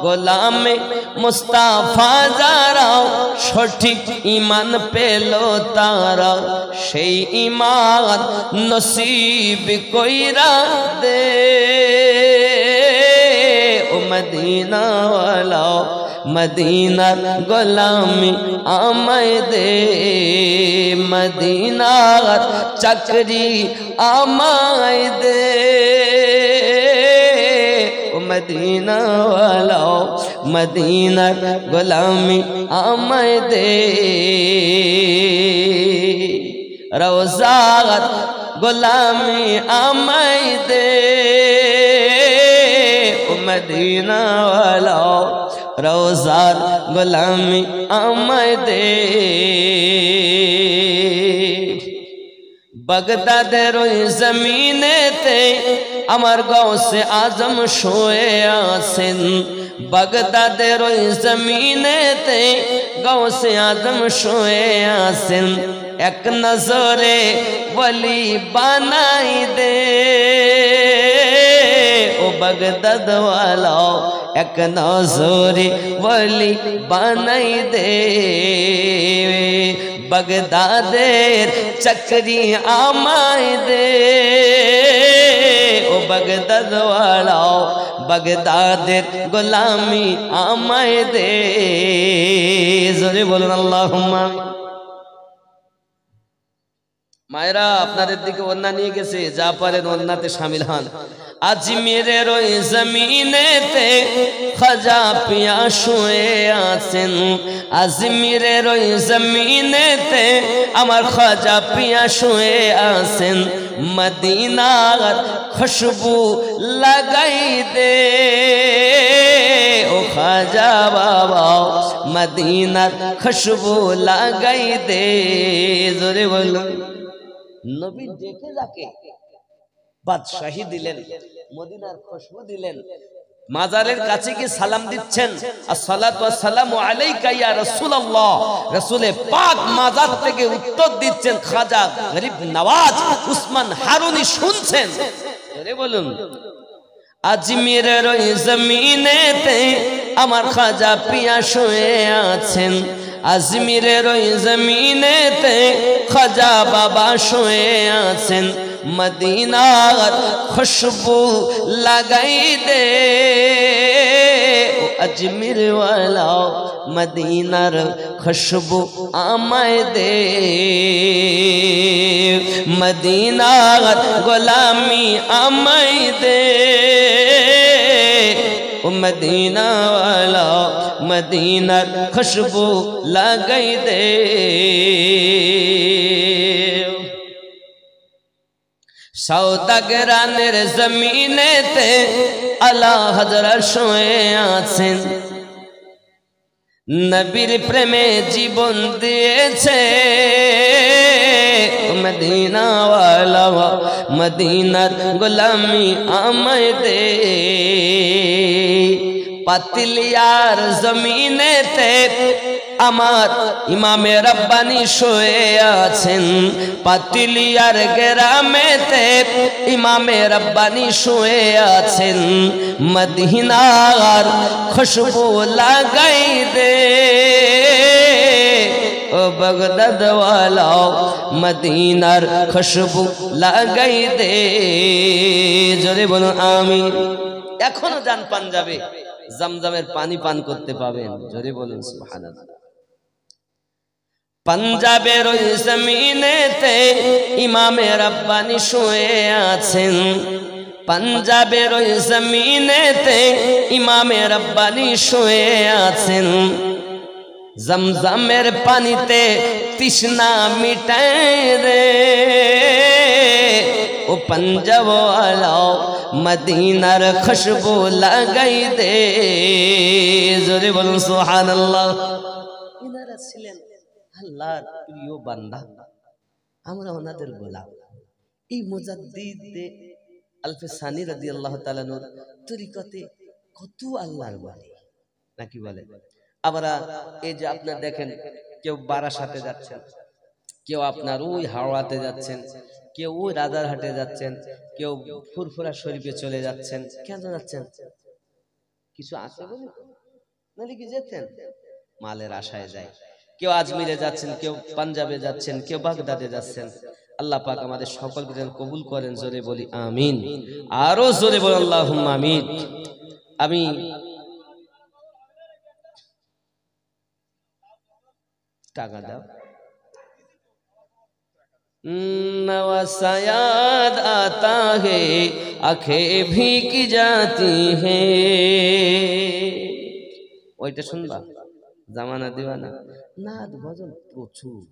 গোলামে মুস্তাফা যারাও সঠিক ঈমান পেল তারাও, সেই ঈমান নসিব কইরা দে ও মদিনা ওয়ালা, মদিনার গোলামি আমায় দে, মদিনার চাকরি আমায় দে ও মদিনা ওয়ালা, মদিনার গোলামি আমায় দে, রওজার গোলামি আমায় দে ও মদিনা ওয়ালা, রওজার গোলামি আমায় দে। বাগদাদের ওই জমিনেতে আমার গাউসে আজম শুয়ে আছেন, বাগদাদের ওই জমিনেতে গাউসে আজম শুয়ে আছেন, এক নজরে ওলি বানাই দে ও বাগদাদ ওয়ালা, এক নজরে ওলি বানাই দে, বাগদাদের চাকরি আমায় দে ও বাগদাদ ওয়ালা, বাগদাদের গোলামি আমায় দে, জোরে বলুন আল্লাহুম্মা। মায়েরা আপনাদের দিকে ওন্না নিয়ে গেছে, যা পারেন ওন্নাতে শামিল হন। আজমিরের ওই জমিনেতে খাজা পিয়া শুয়ে আছেন, আজমিরের ওই জমিনেতে আমার খাজা পিয়া শুয়ে আছেন, মদিনার খুশবু লাগাই দে ও খাজা বাবা, মদিনার খুশবু লাগাই দে, জোরে বলুন। নবী দেখে যাকে বাদশাহী দিলেন, মদিনার খুশবু দিলেন, মাজারের কাছে কি সালাম দিচ্ছেন, আসসালাতু ওয়াসসালামু আলাইকা ইয়া রাসূলুল্লাহ, রাসূলে পাক মাজার থেকে উত্তর দিচ্ছেন, খাজা গরিব নওয়াজ উসমান হারুনি শুনছেন, আরে বলুন। আজমিরের ওই জমিনেতে আমার খাজা পিয়া শুয়ে আছেন, আজমিরের ওই জমিনেতে খাজা বাবা শুয়ে আছেন, মদিনার খুশবু লাগাই দে আজমির ওয়ালা, মদিনার খুশবু আমায় দে, মদিনার গোলামি আমায় দে ও মদিনা ওয়ালা, মদিনার খুশবু লাগাই দে। সওদাগরানের জমিনেতে আলা হযরত শুয়ে আছেন, নবীর প্রেমে জীবন দিয়েছে মদিনা ওয়ালা, মদিনার গোলামি আমায় দে, পাতিলিয়ার জমিনেতে আমার ইমামে রব্বানি শুয়ে আছেন, পাতিলিয়ার গ্রামেতে ইমামে রব্বানি শুয়ে আছেন, মদিনার খুশবু লাগাই দে ও বাগদাদ ওয়ালা, মদিনার খুশবু লাগাই দে, জোরে বলুন আমিন। এখনো যান পাঞ্জাবে, জমজমের পানি পান করতে পাবেন, জোরে বলুন সুবহানাল্লাহ। পাঞ্জাবের ওই জমিনেতে ইমামে রব্বানি শুয়ে আছেন, পাঞ্জাবের ওই জমিনেতে ইমামে রব্বানি শুয়ে আছেন, জমজমের পানিতে তৃষ্ণা মিটায় রে ও পাঞ্জাব ওয়ালা, মদিনার খুশবু লাগাই দে, জোরে বলুন সুবহানাল্লাহ। ইনারা ছিলেন আল্লাহর প্রিয় বান্দা, আমরা ওনাদের গোলাম। এই মুজাদ্দিদ আলফে সানি রাদিয়াল্লাহু তাআলা নূর তরিকতে কত আল্লাহর ওয়ালি নাকি বলে। আমরা এই যে আপনার দেখেন, কেউ বারাসাতে যাচ্ছেন, কেউ আপনার ওই হাওড়াতে যাচ্ছেন, কেউ ওই রাজারহাটে যাচ্ছেন, কেউ ফুরফুরা শরীফে চলে যাচ্ছেন। কেন যাচ্ছেন? কিছু আছে বলে নাহলে কি যেতেন? মালের আশায় যায়। কেউ আজমিরে যাচ্ছেন, কেউ পাঞ্জাবে যাচ্ছেন, কেউ বাগদাদে যাচ্ছেন। আল্লাহ পাক আমাদের সকলকে যেন কবুল করেন। জোরে বলি আমিন। আরো জোরে বলি আল্লাহুম্মা আমিন। আমি টাকা দাও नवासायाद आता है आंखें भीग जाती हैं। ওইটা শুনবা? জামানা দিওয়ানা নাদ ভজন প্রচুর।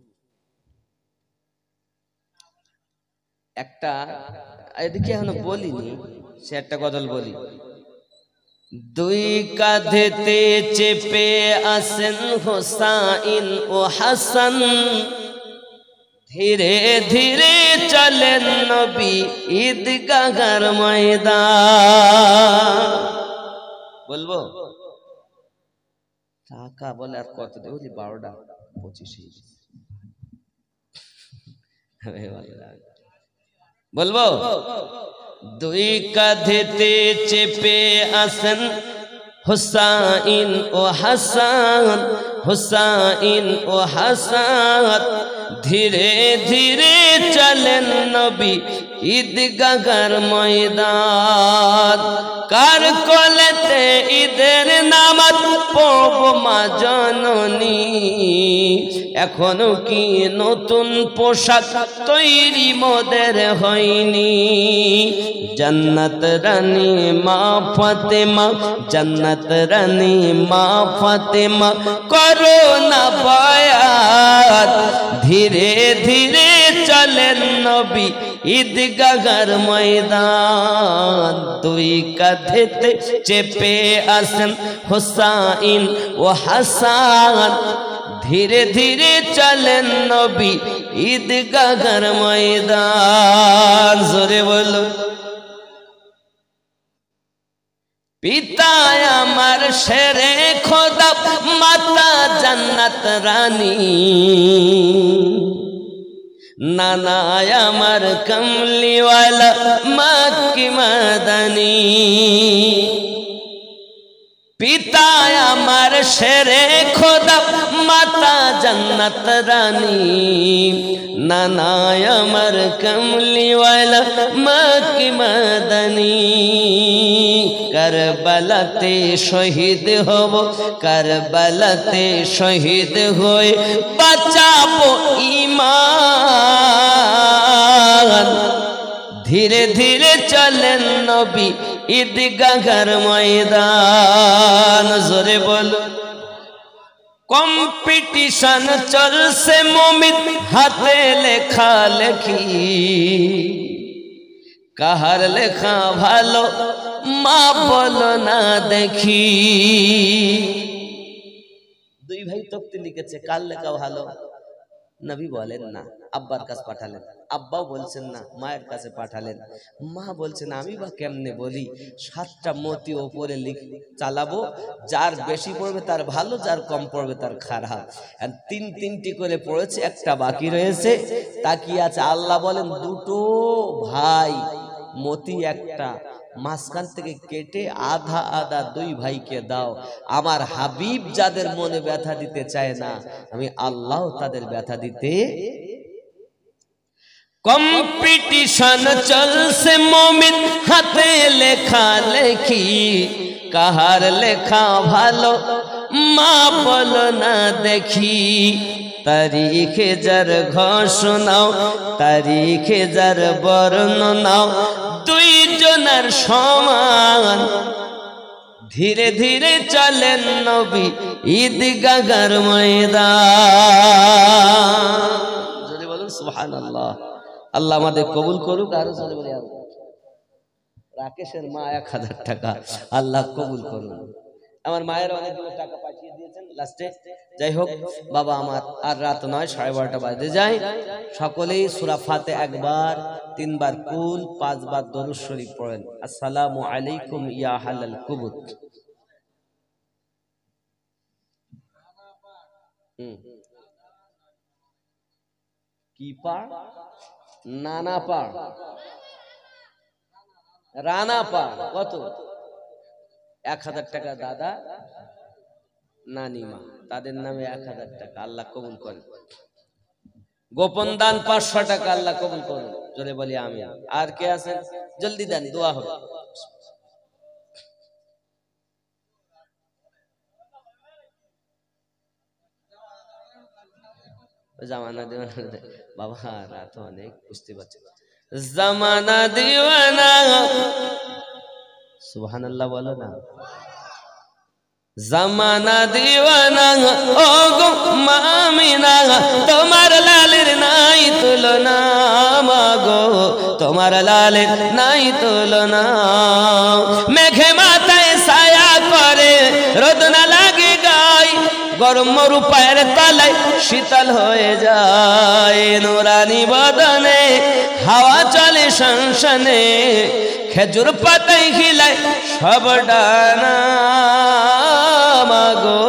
একটা এদিকে এখনো বলিনি, সে একটা গজল বলি। দুই কাঁধেতে চেপে আসেন হোসাইন ও হাসান, ধীরে ধীরে চলেন নবী ঈদগাহর ময়দান। বলবো টাকা বলে আর কত দেব? 12:25 বলবো। দুই কাঁধেতে চেপে আসেন হুসাইন ও হাসান, হুসাইন ও হাসান, ধীরে ধীরে চলেন নবী ঈদগাহর ময়দান। কার কোলেতে ঈদের নামাজ পড়ব মা জননী, এখনো কি নতুন পোশাক তৈরি মোদের হয়নি? জান্নাত রানী মা ফাতেমা, জান্নাত রানী মা ফাতেমা, করো না বায়াত, ধীরে ধীরে চলেন নবী ঈদগাহর ময়দান। দুই কাঁধেতে চেপে আসেন হুসাইন ও হাসান, ধীরে ধীরে চলেন নবী ঈদগাহর ময়দান। জোরে বলো। পিতা আমার শেরে খোদা, মাতা জান্নাত রানী, নানা আমার কমলিওয়ালা মক্কি মাদানী। পিতা আমার শেরে খোদা, মাতা জান্নাত রানী, নানা আমার কমলিওয়ালা মক্কি মাদানী। কারবালাতে শহীদ হব, কারবালাতে শহীদ হয়ে বাঁচাবো ঈমান। ধীরে ধীরে চলেন নবী ঈদগাহর ময়দান। জোরে বলো। কম্পিটিশন চলছে মুমিন হাতে লেখা লেখি, কাহার লেখা ভালো মা বলো না দেখি। দুই ভাই তক্তি লিখেছে, কার লেখা ভালো? নবী বলেন না, আব্বার কাছে পাঠালেন। আব্বাও বলছেন না, মায়ের কাছে পাঠালেন। মা বলছেন আমি বা কেমনে বলি, 7টা মতি ওপরে চালাবো, যার বেশি পড়বে তার ভালো, যার কম পড়বে তার খারাপ। আর তিনটি করে পড়েছে, একটা বাকি রয়েছে, তাকিয়ে আছে। আল্লাহ বলেন দুটো ভাই, মতি একটা, মাঝখান থেকে কেটে আধা আধা দুই ভাইকে দাও। আমার হাবিব যাদের মনে ব্যথা দিতে চায় না, আমি আল্লাহ তাদের ব্যথা দিতে। কম্পিটিশন চলছে মুমিন হাতে লেখা লেখি, কাহার লেখা ভালো মা বলো না দেখি। তারিখে যার ঘোষণাও, তারিখে যার বর্ণনাও দুইজনের সমান। ধীরে ধীরে চলেন নবী ঈদগাহর ময়দান। যদি বলুন সুবহানাল্লাহ। আল্লাহ আমাদের কবুল করুক। আরো জোরে বলি রাকেশের মা 1000 টাকা আল্লাহ কবুল করুন। আমার মায়ের অনেকগুলো টাকা পাঠিয়ে দিয়েছেন লাস্টে। যাই হোক বাবা, আমার আর রাত নয়, 12:30 বাজে যায়। সকলেই সূরা ফাতিহা একবার, 3 বার কুল, 5 বার দরুদ শরীফ পড়েন। আসসালামু আলাইকুম ইয়া হালাল কুবুত। কি পা নানাপাড়, রানাপাড়, কত? 1000 টাকা দাদা নানিমা, তাদের নামে 1000 টাকা, আল্লাহ কবুল করেন। গোপন দান 500 টাকা, আল্লাহ কবুল করুন। জোরে বলি আমিন। আর কে আছেন? জলদি দেন, দোয়া হবে। জামানা দিওয়ানা, বাবা রাত অনেক, বুঝতে পারছি। জামানা দিওয়ানা, সুবহানাল্লাহ বলো না। জামানা দিওয়ানা ও গো মামিনা, তোমার লালের নাই তুলনা, মাগো তোমার লালের নাই তুলনা। মেঘে মাথায় ছায়া করে, রোদ না লাগে গায়ে, গরম মরু পায়ের তলায় শীতল হয়ে যায়। নুরানি বদনে হাওয়া চলে শনশনে, খেজুর পাতায় হিলায় সব ডানা, মাগো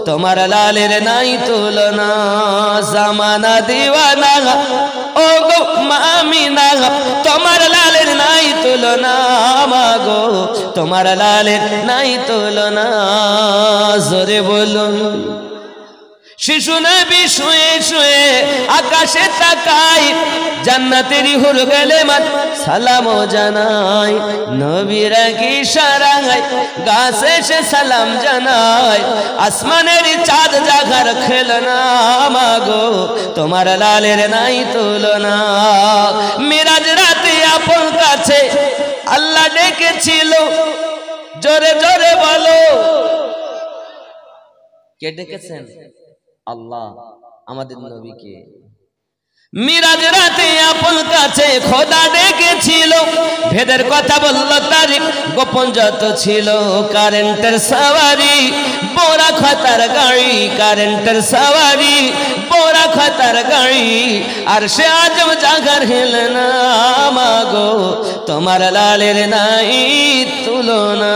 তোমার লালের নাই তুলনা। জামানা দিওয়ানা ও গো মামিনা, তোমার লালের নাই তুলনা, মাগো তোমার লালের নাই তুলনা। জোরে বলুন। শিশু নবী শুয়ে শুয়ে আকাশে তাকায়, জান্নাতেরই হুর গেলে মাত সালাম জানাই। নবীরা কি ইশারায় গাছে সে সালাম জানায়, আসমানের চাঁদ জাগার খেলনা, মাগো তোমার লালের নাই তুলনা। মিরাজ রাতে আপন কাছে আল্লাহ ডেকেছিল, জোরে জোরে বলো। কে ডেকেছেন? আল্লাহ আমাদের নবীকে। মিরাজ রাতে আপন কাছে খোদা ডেকেছিল, ভেদের কথা বলল তার গোপন যত ছিল। কারেন্টের সাওয়ারি বোরা খতার গাড়ি, কারেন্টের সাওয়ারি বোরা খতার গাড়ি, আর সে আজম জাগার হেলনা, মাগো তোমার লালের নাই তুলনা।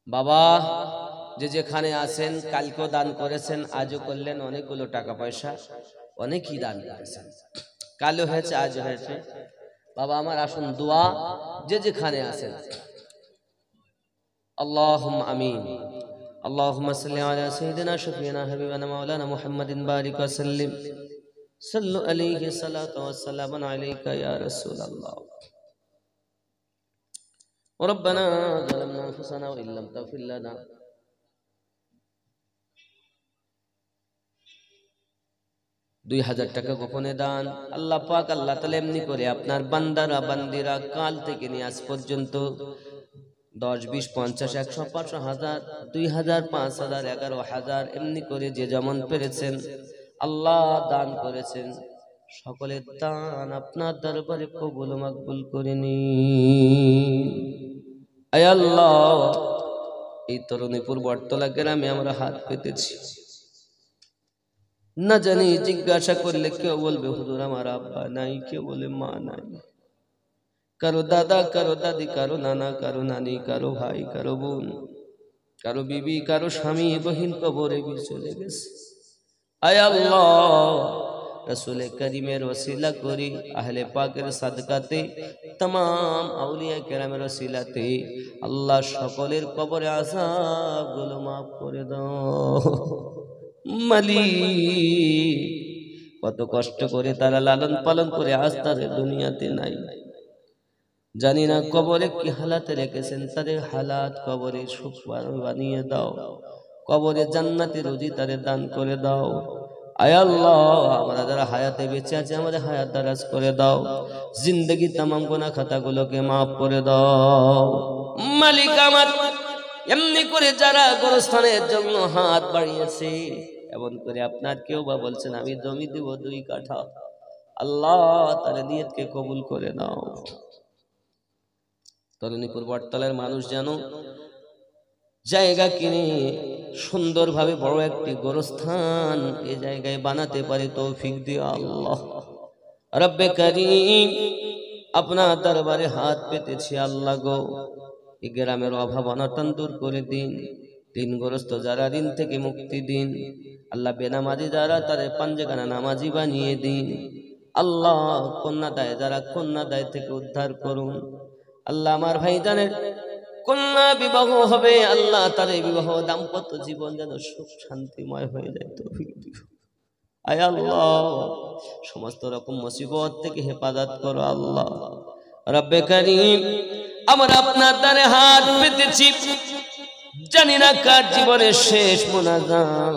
বাবা যে যেখানে আছেন, কালকেও দান করেছেন, আজও করলেন, অনেকগুলো টাকা পয়সা অনেকই দান করেছেন, কালও হয়েছে আজও হয়েছে। বাবা আমার আসুন দোয়া, যে যেখানে আছেন। আল্লাহুম্মা আমিন। اللهم صل على سيدنا شفيعنا حبيبنا مولانا محمد بارك وسلم صلوا عليه الصلاة والسلام عليك يا رسول الله ربنا ظلمنا أنفسنا وإن لم تغفر لنا দুই হাজার টাকা গোপনে দান। আল্লাহ পাক আল্লাহ তাআলা এমনি করে আপনার বান্দারা বান্দিরা কাল থেকে নিয়ে আজ পর্যন্ত 10, 20, 50, 100, 500, 1000, 2000, 5000, 11000 এমনি করে যে যেমন পেরেছেন আল্লাহ দান করেছেন, সকলের দান আপনার দরবারে কবুল ও মকবুল করে নিন। আয় আল্লাহ, এই তরুণীপুর বটতলা গ্রামে আমরা হাত পেতেছি, না জানি জিজ্ঞাসা করলে কেউ বলবে হুজুর আমার আব্বা নাই, কেউ বলে মা নাই, কারো দাদা, কারো দাদি, কারো নানা, কারো নানি, কারো ভাই, কারো বোন, কারো বিবি, কারো স্বামী, বহিন কবরে চলে গেছে। আয় আল্লাহ, রাসূল করিমের ওসিলা করি, আহলে পাকের সাদকাতে, तमाम আউলিয়া কেরামের ওসিলাতে আল্লাহ সকলের কবরে আযাবগুলো মাফ করে দাও। মালিক, কত কষ্ট করে তারা লালন পালন করে আজ তাদের দুনিয়াতে নাই, জানি না কবরে কি হালাতে রেখেছেন, তাদের হালাত কবরে সুখ বানিয়ে দাও, কবরে জান্নাতের রুজি তাদের দান করে দাও। আয় আল্লাহ, আমরা যারা হায়াতে বেঁচে আছে আমাদের হায়াত দারাজ করে দাও, জিন্দগি তামাম গুনাহ খাতাগুলোকে মাফ করে দাও। মালিক আমার, এমনি করে যারা গোরস্থানের জন্য হাত বাড়িয়েছে, এমন করে আপনার কেউ বা বলছেন আমি জমি দেব 2 কাঠা, আল্লাহ তার নিয়তকে কবুল করে নাও। তরুণীপুর বটতলার মানুষ যেন জায়গা কিনে সুন্দরভাবে বড় একটি গোরস্থান এই জায়গায় বানাতে পারে তৌফিক দিও আল্লাহ। রব্বে করিম, আপনার দরবারে হাত পেতেছি আল্লাহ গো, এই গ্রামের অভাব অনটন দূর করে দিন। ঋণগ্রস্ত যারা ঋণ থেকে মুক্তি দিন আল্লাহ। বেনামাজি যারা তাদের পাঞ্জেখানা নামাজি বানিয়ে দিন আল্লাহ। কন্যা দায় যারা কন্যা দায় থেকে উদ্ধার করুন আল্লাহ। আমার ভাইজানের কন্যা বিবাহ হবে আল্লাহ, তার বিবাহ দাম্পত্য জীবন যেন সুখ শান্তিময় হয়ে যায় তৌফিক দিও আয় আল্লাহ। সমস্ত রকম মুসিবত থেকে হেফাজত করো আল্লাহ। রব্বে করিম, আমরা আপনার দ্বারে হাত পেতেছি, জানি না কার জীবনের শেষ মোনাজাত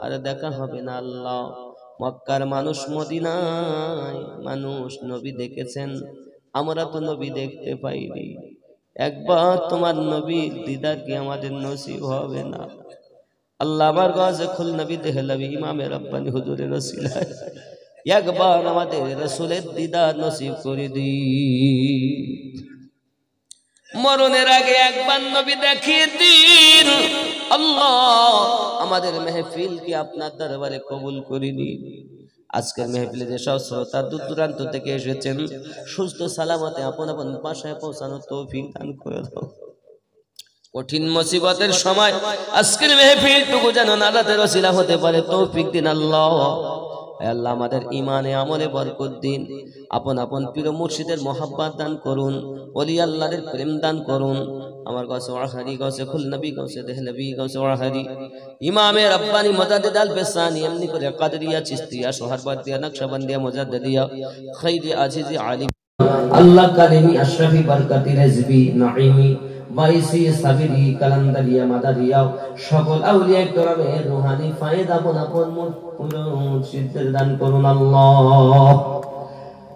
আর দেখা হবে না আল্লাহ। মক্কার মানুষ, মদিনায় মানুষ নবী দেখেছেন, আমরা তো নবী দেখতে পাইনি। একবার তোমার নবীর দিদার কি আমাদের নসিব হবে না আল্লাহ? আমার কাছে খুল নবী দেহলবি ইমামে রব্বানি হুজুরের ওসিলায় একবার আমাদের রাসূলের দিদার নসিব করে দি। মরণের আগে একবার নবী দেখিয়ে দিন আল্লাহ। আমাদের মেহফিল কি আপনার দরবারে কবুল করে নিন। আজকের মেহফিলে যে সব শ্রোতা দূর দূরান্ত থেকে এসেছেন সুস্থ সালামতে আপন আপন বাসায় পৌঁছানোর তৌফিক দান করে দাও। কঠিন মুসিবতের সময় আজকের মেহফিলটুকু যেন নাজাতের ওসিলা হতে পারে তৌফিক দিন আল্লাহ। আল্লাহ আমাদের ইমানে আমলে বরকত দিন। আপন আপন পীর মুর্শিদের মোহাব্বত দান করুন, ওলি আল্লাহর প্রেম দান করুন। আমার কাছে ওয়াহারি গাছে খুল নবী গাছে দেহলবি গাছে ওয়াহারি ইমামে রব্বানি মুজাদ্দিদ আল বেসানি এমনি করে কাদরিয়া চিশতিয়া সোহরবর্দিয়া নকশবন্দিয়া মুজাদ্দিদিয়া খাইরি আজিজি আলিম আল্লাহ কারিমি আশরাফি বরকতি রিজবি নাঈমি বাইসি সাবিরি কালান্দারিয়া মাদারিয়া সকল আউলিয়া কেরামের রূহানি ফায়দা আপন আপন মুর্শিদদের দান করুন আল্লাহ।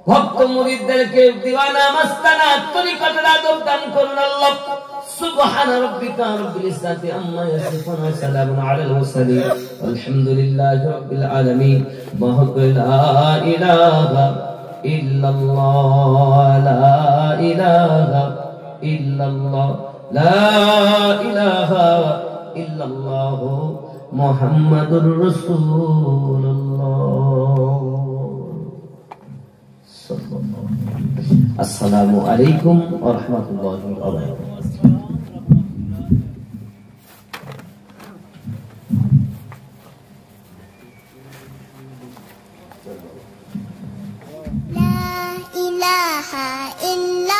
ভক্ত মুরিদদেরকে দিওয়ানা মাস্তানা তরিকতের আদব দান করুন আল্লাহ। সুবহান রাব্বিকা রাব্বিল ইজ্জাতি আম্মা ইয়াসিফুন ওয়া সালামুন আলাল মুরসালিন আলহামদুলিল্লাহি রাব্বিল আলামিন। লা ইলাহা ইল্লাল্লাহ, লা ইলাহা ইল্লাল্লাহ, লা ইলাহা ইল্লাল্লাহ মুহাম্মাদুর রাসূলুল্লাহ। আসসালামু আলাইকুম ওয়া রাহমাতুল্লাহি ওয়া বারাকাতুহু। لا إله إلا